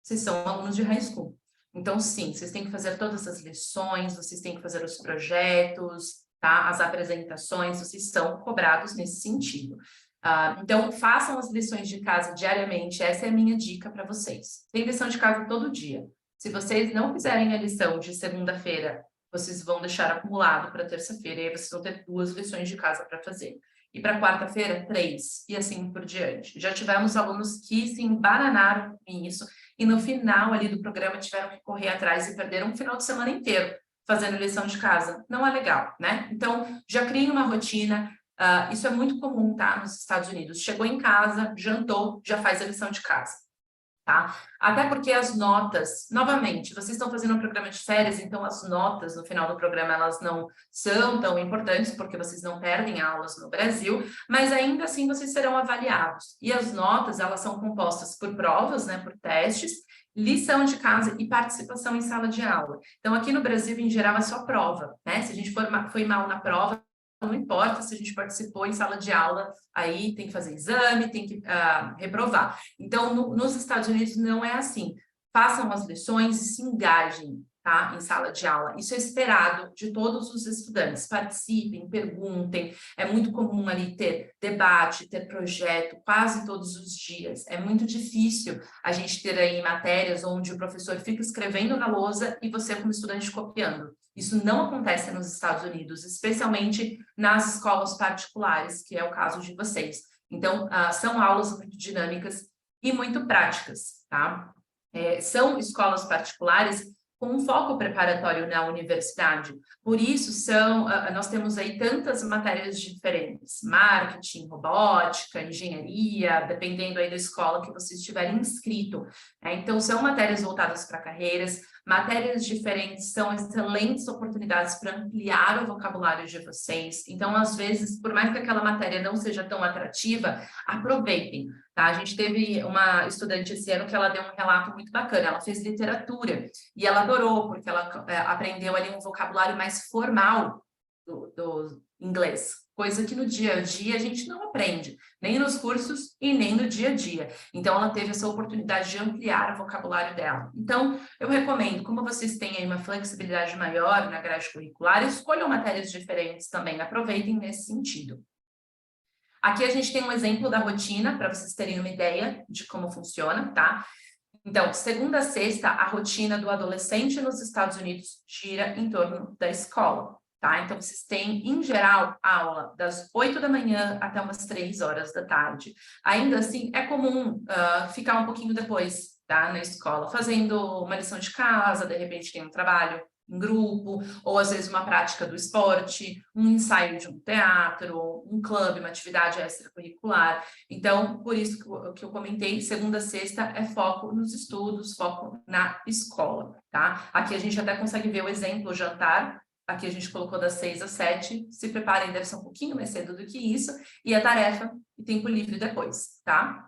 Vocês são alunos de high school. Então, sim, vocês têm que fazer todas as lições, vocês têm que fazer os projetos, tá? As apresentações, vocês são cobrados nesse sentido. Então, façam as lições de casa diariamente, essa é a minha dica para vocês. Tem lição de casa todo dia. Se vocês não fizerem a lição de segunda-feira, vocês vão deixar acumulado para terça-feira, e aí vocês vão ter 2 lições de casa para fazer. E para quarta-feira, 3, e assim por diante. Já tivemos alunos que se embananaram com isso, e no final ali do programa tiveram que correr atrás e perderam um final de semana inteiro fazendo lição de casa. Não é legal, né? Então, já criem uma rotina. Isso é muito comum, tá? Nos Estados Unidos. Chegou em casa, jantou, já faz a lição de casa. tá? Até porque as notas, novamente, vocês estão fazendo um programa de férias, então as notas no final do programa, elas não são tão importantes, porque vocês não perdem aulas no Brasil, mas ainda assim vocês serão avaliados. E as notas, elas são compostas por provas, né, por testes, lição de casa e participação em sala de aula. Então, aqui no Brasil, em geral, é só prova, né? Se a gente foi mal na prova, não importa se a gente participou em sala de aula, aí tem que fazer exame, tem que reprovar. Então, nos Estados Unidos não é assim. Façam as lições e se engajem, tá? Em sala de aula. Isso é esperado de todos os estudantes. Participem, perguntem. É muito comum ali ter debate, ter projeto, quase todos os dias. É muito difícil a gente ter aí matérias onde o professor fica escrevendo na lousa e você, como estudante, copiando. Isso não acontece nos Estados Unidos, especialmente nas escolas particulares, que é o caso de vocês. Então, são aulas muito dinâmicas e muito práticas, tá? São escolas particulares com um foco preparatório na universidade. Por isso, nós temos aí tantas matérias diferentes, marketing, robótica, engenharia, dependendo aí da escola que você estiver inscrito. Então, são matérias voltadas para carreiras, matérias diferentes são excelentes oportunidades para ampliar o vocabulário de vocês. Então, às vezes, por mais que aquela matéria não seja tão atrativa, aproveitem. Tá? A gente teve uma estudante esse ano que ela deu um relato muito bacana. Ela fez literatura e ela adorou, porque ela aprendeu ali um vocabulário mais formal do inglês, coisa que no dia a dia a gente não aprende, nem nos cursos e nem no dia a dia. Então, ela teve essa oportunidade de ampliar o vocabulário dela. Então, eu recomendo, como vocês têm aí uma flexibilidade maior na grade curricular, escolham matérias diferentes também, aproveitem nesse sentido. Aqui a gente tem um exemplo da rotina, para vocês terem uma ideia de como funciona, tá? Então, segunda a sexta, a rotina do adolescente nos Estados Unidos gira em torno da escola, tá? Então, vocês têm, em geral, aula das 8 da manhã até umas 3 horas da tarde. Ainda assim, é comum ficar um pouquinho depois, tá? Na escola, fazendo uma lição de casa, de repente tem um trabalho em grupo, ou às vezes uma prática do esporte, um ensaio de um teatro, um clube, uma atividade extracurricular. Então, por isso que eu comentei, segunda a sexta é foco nos estudos, foco na escola, tá? Aqui a gente até consegue ver o exemplo, o jantar. Aqui a gente colocou das 6 às 7. Se preparem, deve ser um pouquinho mais cedo do que isso. E a tarefa e tempo livre depois, tá?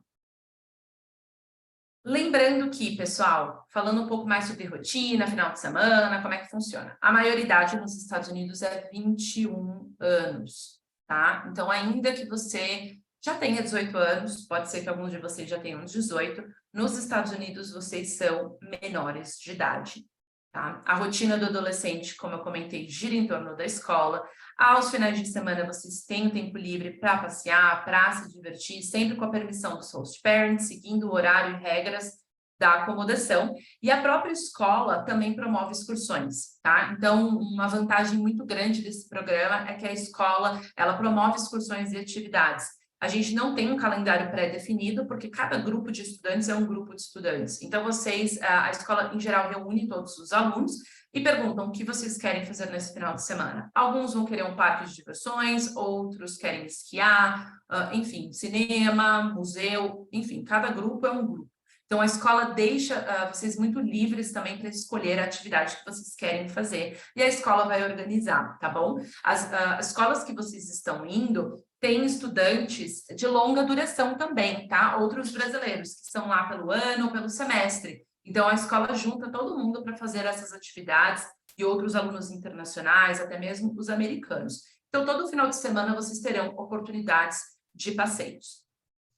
Lembrando que, pessoal, falando um pouco mais sobre rotina, final de semana, como é que funciona? A maioridade nos Estados Unidos é 21 anos, tá? Então, ainda que você já tenha 18 anos, pode ser que alguns de vocês já tenham 18, nos Estados Unidos vocês são menores de idade, tá? A rotina do adolescente, como eu comentei, gira em torno da escola. Aos finais de semana, vocês têm o tempo livre para passear, para se divertir, sempre com a permissão dos host parents, seguindo o horário e regras da acomodação. E a própria escola também promove excursões, tá? Então, uma vantagem muito grande desse programa é que a escola, ela promove excursões e atividades. A gente não tem um calendário pré-definido, porque cada grupo de estudantes é um grupo de estudantes. Então, a escola, em geral, reúne todos os alunos e perguntam o que vocês querem fazer nesse final de semana. Alguns vão querer um parque de diversões, outros querem esquiar, enfim, cinema, museu, enfim, cada grupo é um grupo. Então, a escola deixa vocês muito livres também para escolher a atividade que vocês querem fazer. E a escola vai organizar, tá bom? As escolas que vocês estão indo têm estudantes de longa duração também, tá? Outros brasileiros que estão lá pelo ano ou pelo semestre. Então, a escola junta todo mundo para fazer essas atividades e outros alunos internacionais, até mesmo os americanos. Então, todo final de semana vocês terão oportunidades de passeios.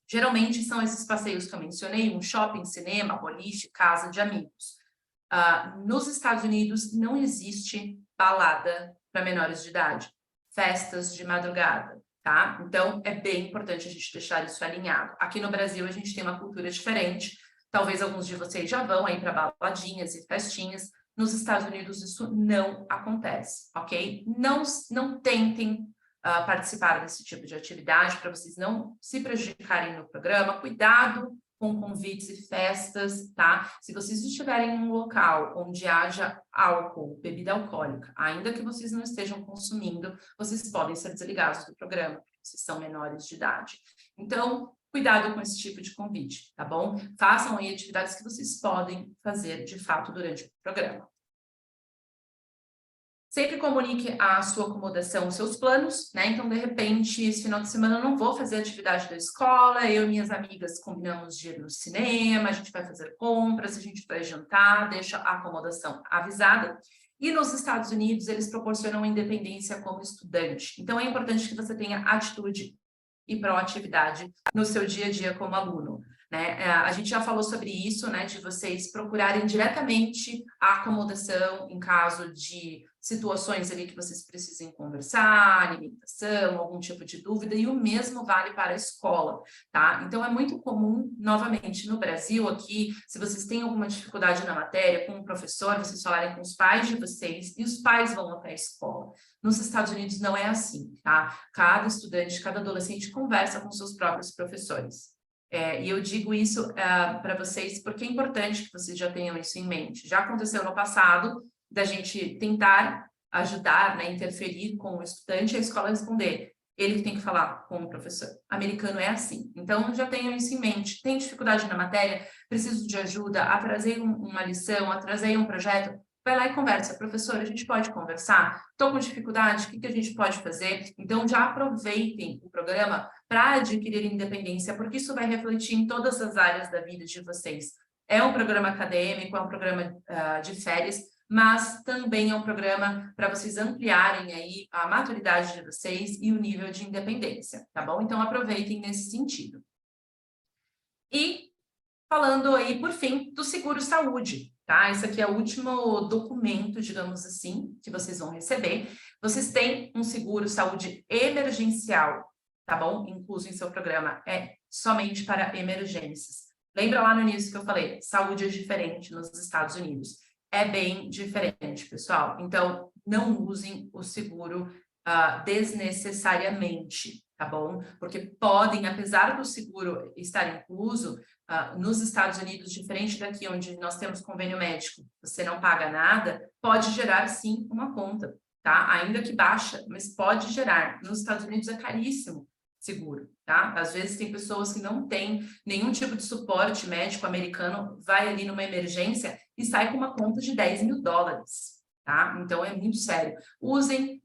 Geralmente são esses passeios que eu mencionei, um shopping, cinema, boliche, casa de amigos. Nos Estados Unidos não existe balada para menores de idade, festas de madrugada, tá? Então, é bem importante a gente deixar isso alinhado. Aqui no Brasil, a gente tem uma cultura diferente, talvez alguns de vocês já vão aí para baladinhas e festinhas. Nos Estados Unidos, isso não acontece, ok? Não tentem participar desse tipo de atividade, para vocês não se prejudicarem no programa. Cuidado com convites e festas, tá? Se vocês estiverem em um local onde haja álcool, bebida alcoólica, ainda que vocês não estejam consumindo, vocês podem ser desligados do programa, porque vocês são menores de idade. Então, cuidado com esse tipo de convite, tá bom? Façam aí atividades que vocês podem fazer, de fato, durante o programa. Sempre comunique a sua acomodação, os seus planos, né? Então, de repente, esse final de semana eu não vou fazer atividade da escola, eu e minhas amigas combinamos de ir no cinema, a gente vai fazer compras, a gente vai jantar, deixa a acomodação avisada. E nos Estados Unidos, eles proporcionam independência como estudante. Então, é importante que você tenha atitude e proatividade no seu dia a dia como aluno. Né? A gente já falou sobre isso, né, de vocês procurarem diretamente a acomodação em caso de situações ali que vocês precisem conversar, alimentação, algum tipo de dúvida, e o mesmo vale para a escola, tá? Então, é muito comum, novamente, no Brasil aqui, se vocês têm alguma dificuldade na matéria com o professor, vocês falarem com os pais de vocês, e os pais vão até a escola. Nos Estados Unidos não é assim, tá? Cada estudante, cada adolescente conversa com seus próprios professores. E eu digo isso para vocês porque é importante que vocês já tenham isso em mente. Já aconteceu no passado da gente tentar ajudar, né, interferir com o estudante e a escola responder. Ele que tem que falar com o professor. Americano é assim. Então, já tenham isso em mente. Tem dificuldade na matéria? Preciso de ajuda? Atrasei uma lição? Atrasei um projeto? Vai lá e conversa. Professor, a gente pode conversar? Estou com dificuldade? O que a gente pode fazer? Então, já aproveitem o programa para adquirir independência, porque isso vai refletir em todas as áreas da vida de vocês. É um programa acadêmico, é um programa de férias, mas também é um programa para vocês ampliarem aí a maturidade de vocês e o nível de independência, tá bom? Então, aproveitem nesse sentido. E falando aí, por fim, do seguro-saúde, tá? Esse aqui é o último documento, digamos assim, que vocês vão receber. Vocês têm um seguro-saúde emergencial, tá bom? Incluso em seu programa, é somente para emergências. Lembra lá no início que eu falei, saúde é diferente nos Estados Unidos. É bem diferente, pessoal. Então, não usem o seguro desnecessariamente, tá bom? Porque podem, apesar do seguro estar incluso, nos Estados Unidos, diferente daqui onde nós temos convênio médico, você não paga nada, pode gerar sim uma conta, tá? Ainda que baixa, mas pode gerar. Nos Estados Unidos é caríssimo seguro, tá? Às vezes tem pessoas que não têm nenhum tipo de suporte médico americano, vai ali numa emergência e sai com uma conta de $10.000, tá? Então é muito sério. Usem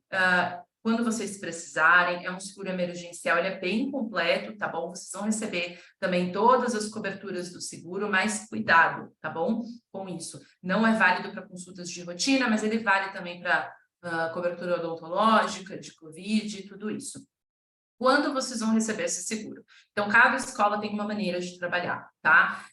quando vocês precisarem, é um seguro emergencial, ele é bem completo, tá bom? Vocês vão receber também todas as coberturas do seguro, mas cuidado, tá bom? Com isso. Não é válido para consultas de rotina, mas ele vale também para cobertura odontológica, de Covid e tudo isso. Quando vocês vão receber esse seguro? Então, cada escola tem uma maneira de trabalhar, tá?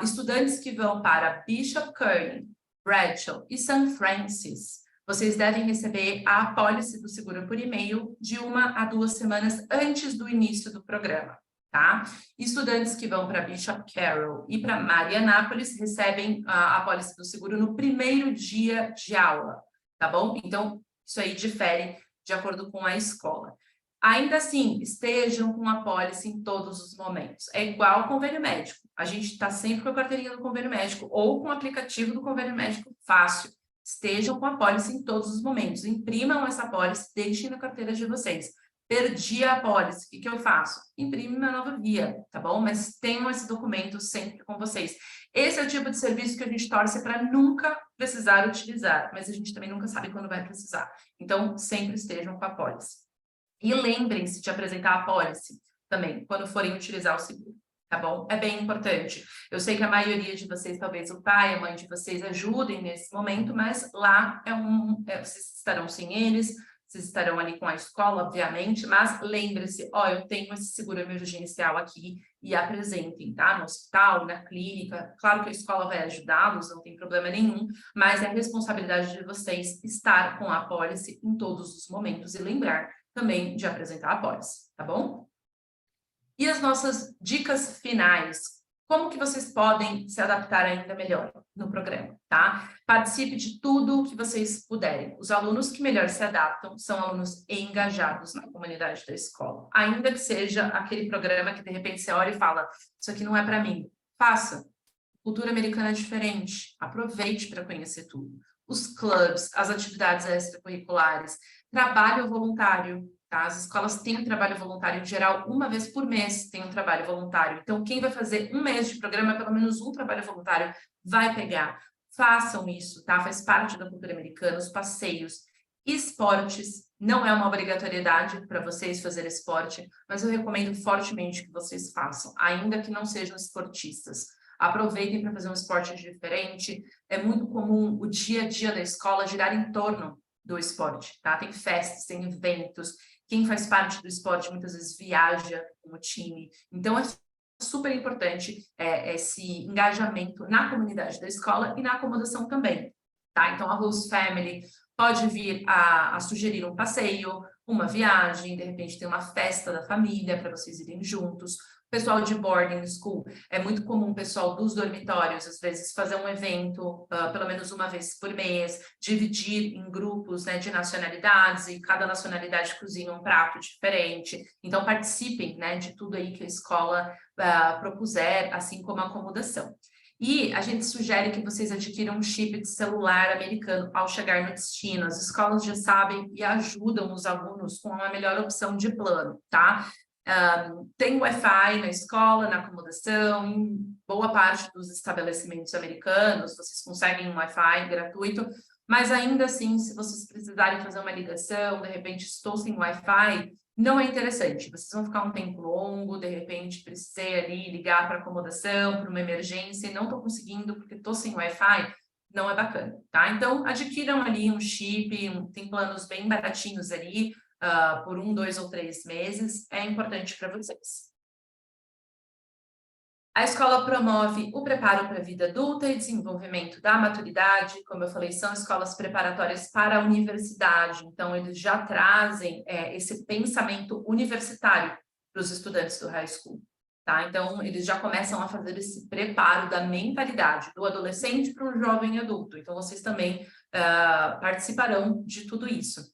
Estudantes que vão para Bishop Kearney, Bradshaw e St. Francis, vocês devem receber a apólice do seguro por e-mail de 1 a 2 semanas antes do início do programa, tá? Estudantes que vão para Bishop Carroll e para Marianápolis recebem a apólice do seguro no primeiro dia de aula, tá bom? Então, isso aí difere de acordo com a escola. Ainda assim, estejam com a apólice em todos os momentos. É igual ao convênio médico. A gente está sempre com a carteirinha do convênio médico ou com o aplicativo do convênio médico fácil. Estejam com a apólice em todos os momentos. Imprimam essa apólice, deixem na carteira de vocês. Perdi a apólice, o que eu faço? Imprime uma nova via, tá bom? Mas tenham esse documento sempre com vocês. Esse é o tipo de serviço que a gente torce para nunca precisar utilizar, mas a gente também nunca sabe quando vai precisar. Então, sempre estejam com a apólice. E lembrem-se de apresentar a apólice também, quando forem utilizar o seguro, tá bom? É bem importante. Eu sei que a maioria de vocês, talvez o pai, a mãe de vocês ajudem nesse momento, mas lá vocês estarão sem eles, vocês estarão ali com a escola, obviamente, mas lembre-se, eu tenho esse seguro emergencial aqui e apresentem, tá? No hospital, na clínica, claro que a escola vai ajudá-los, não tem problema nenhum, mas é responsabilidade de vocês estar com a apólice em todos os momentos e lembrar também de apresentar a apólice, tá bom? E as nossas dicas finais. Como que vocês podem se adaptar ainda melhor no programa, tá? Participe de tudo que vocês puderem. Os alunos que melhor se adaptam são alunos engajados na comunidade da escola. Ainda que seja aquele programa que de repente você olha e fala, isso aqui não é para mim. Faça. Cultura americana é diferente. Aproveite para conhecer tudo. Os clubes, as atividades extracurriculares, trabalho voluntário, tá? As escolas têm um trabalho voluntário, em geral, uma vez por mês tem um trabalho voluntário. Então, quem vai fazer um mês de programa, pelo menos um trabalho voluntário, vai pegar. Façam isso, tá? Faz parte da cultura americana, os passeios. Esportes, não é uma obrigatoriedade para vocês fazerem esporte, mas eu recomendo fortemente que vocês façam, ainda que não sejam esportistas. Aproveitem para fazer um esporte diferente. É muito comum o dia a dia da escola girar em torno do esporte, tá? Tem festas, tem eventos. Quem faz parte do esporte muitas vezes viaja como time. Então, é super importante esse engajamento na comunidade da escola e na acomodação também, tá? Então, a Host Family pode vir a sugerir um passeio, uma viagem, de repente tem uma festa da família para vocês irem juntos. O pessoal de boarding school, é muito comum o pessoal dos dormitórios, às vezes, fazer um evento pelo menos uma vez por mês, dividir em grupos, né, de nacionalidades, e cada nacionalidade cozinha um prato diferente. Então, participem, né, de tudo aí que a escola propuser, assim como a acomodação. E a gente sugere que vocês adquiram um chip de celular americano ao chegar no destino. As escolas já sabem e ajudam os alunos com uma melhor opção de plano, tá? Tem Wi-Fi na escola, na acomodação, em boa parte dos estabelecimentos americanos, vocês conseguem um Wi-Fi gratuito, mas ainda assim, se vocês precisarem fazer uma ligação, de repente estou sem Wi-Fi, não é interessante, vocês vão ficar um tempo longo, de repente precisei ali ligar para acomodação, para uma emergência, e não estou conseguindo porque estou sem Wi-Fi, não é bacana, tá? Então, adquiram ali um chip, tem planos bem baratinhos ali, por 1, 2 ou 3 meses, é importante para vocês. A escola promove o preparo para a vida adulta e desenvolvimento da maturidade, como eu falei, são escolas preparatórias para a universidade, então eles já trazem esse pensamento universitário para os estudantes do high school, tá? Então, eles já começam a fazer esse preparo da mentalidade do adolescente para o jovem adulto, então vocês também participarão de tudo isso.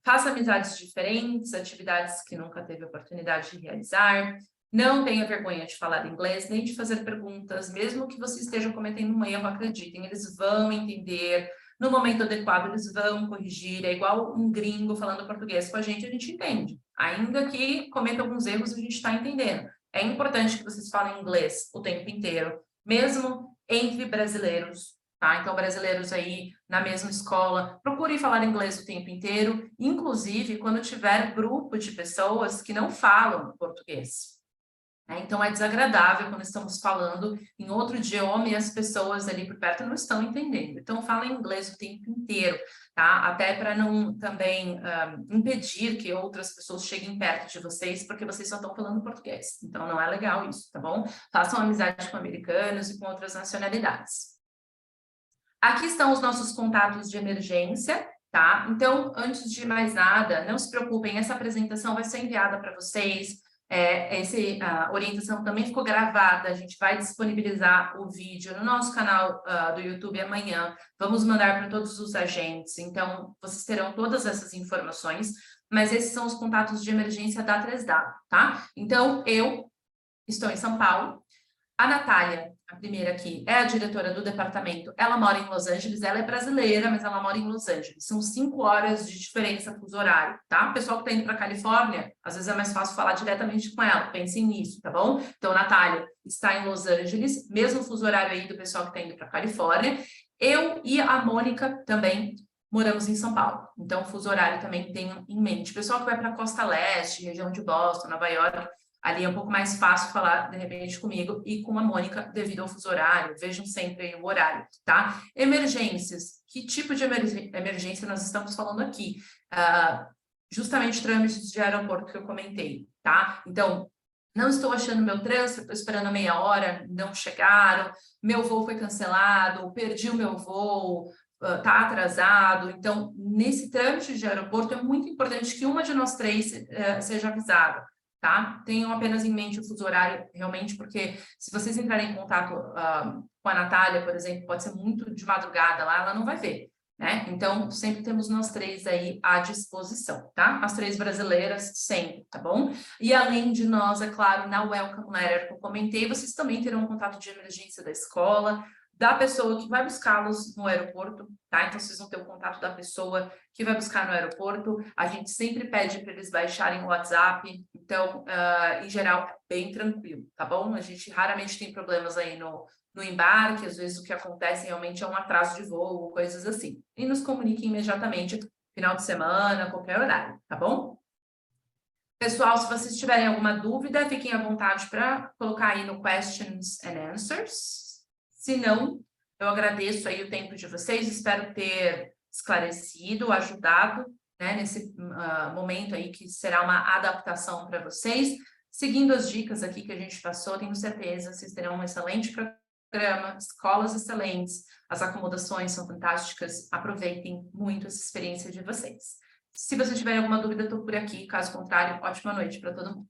Faça amizades diferentes, atividades que nunca teve oportunidade de realizar. Não tenha vergonha de falar inglês, nem de fazer perguntas, mesmo que você esteja cometendo um erro, acreditem, eles vão entender, no momento adequado eles vão corrigir, é igual um gringo falando português com a gente entende. Ainda que cometa alguns erros, a gente está entendendo. É importante que vocês falem inglês o tempo inteiro, mesmo entre brasileiros, tá? Então, brasileiros aí na mesma escola, procurem falar inglês o tempo inteiro, inclusive quando tiver grupo de pessoas que não falam português. Então, é desagradável quando estamos falando em outro idioma e as pessoas ali por perto não estão entendendo. Então, fala inglês o tempo inteiro, tá? Até para não também impedir que outras pessoas cheguem perto de vocês, porque vocês só estão falando português. Então, não é legal isso, tá bom? Façam amizade com americanos e com outras nacionalidades. Aqui estão os nossos contatos de emergência, tá? Então, antes de mais nada, não se preocupem, essa apresentação vai ser enviada para vocês. Essa orientação também ficou gravada, a gente vai disponibilizar o vídeo no nosso canal do YouTube amanhã, vamos mandar para todos os agentes, então vocês terão todas essas informações, mas esses são os contatos de emergência da 3W, tá? Então, eu estou em São Paulo, a Natália, a primeira aqui, é a diretora do departamento, ela mora em Los Angeles, ela é brasileira, mas ela mora em Los Angeles, são 5 horas de diferença fuso horário, tá? O pessoal que está indo para a Califórnia, às vezes é mais fácil falar diretamente com ela, pensem nisso, tá bom? Então, a Natália está em Los Angeles, mesmo fuso horário aí do pessoal que está indo para a Califórnia, eu e a Mônica também moramos em São Paulo, então o fuso horário também tenham em mente. O pessoal que vai para a Costa Leste, região de Boston, Nova York, ali é um pouco mais fácil falar, de repente, comigo e com a Mônica, devido ao fuso horário. Vejam sempre aí o horário, tá? Emergências. Que tipo de emergência nós estamos falando aqui? Justamente trâmites de aeroporto que eu comentei, tá? Então, não estou achando meu transfer, estou esperando a meia hora, não chegaram, meu voo foi cancelado, perdi o meu voo, está atrasado. Então, nesse trâmite de aeroporto, é muito importante que uma de nós três seja avisada. Tá? Tenham apenas em mente o fuso horário, realmente, porque se vocês entrarem em contato com a Natália, por exemplo, pode ser muito de madrugada lá, ela não vai ver, né? Então, sempre temos nós três aí à disposição, tá? As 3 brasileiras, sempre, tá bom? E além de nós, é claro, na Welcome Letter que eu comentei, vocês também terão um contato de emergência da escola, da pessoa que vai buscá-los no aeroporto, tá? Então, vocês vão ter o contato da pessoa que vai buscar no aeroporto. A gente sempre pede para eles baixarem o WhatsApp. Então, em geral, é bem tranquilo, tá bom? A gente raramente tem problemas aí no embarque. Às vezes, o que acontece realmente é um atraso de voo, coisas assim. E nos comunique imediatamente, final de semana, qualquer horário, tá bom? Pessoal, se vocês tiverem alguma dúvida, fiquem à vontade para colocar aí no Questions and Answers. Se não, eu agradeço aí o tempo de vocês, espero ter esclarecido, ajudado, né, nesse momento aí que será uma adaptação para vocês. Seguindo as dicas aqui que a gente passou, tenho certeza que vocês terão um excelente programa, escolas excelentes, as acomodações são fantásticas, aproveitem muito essa experiência de vocês. Se você tiver alguma dúvida, estou por aqui, caso contrário, ótima noite para todo mundo.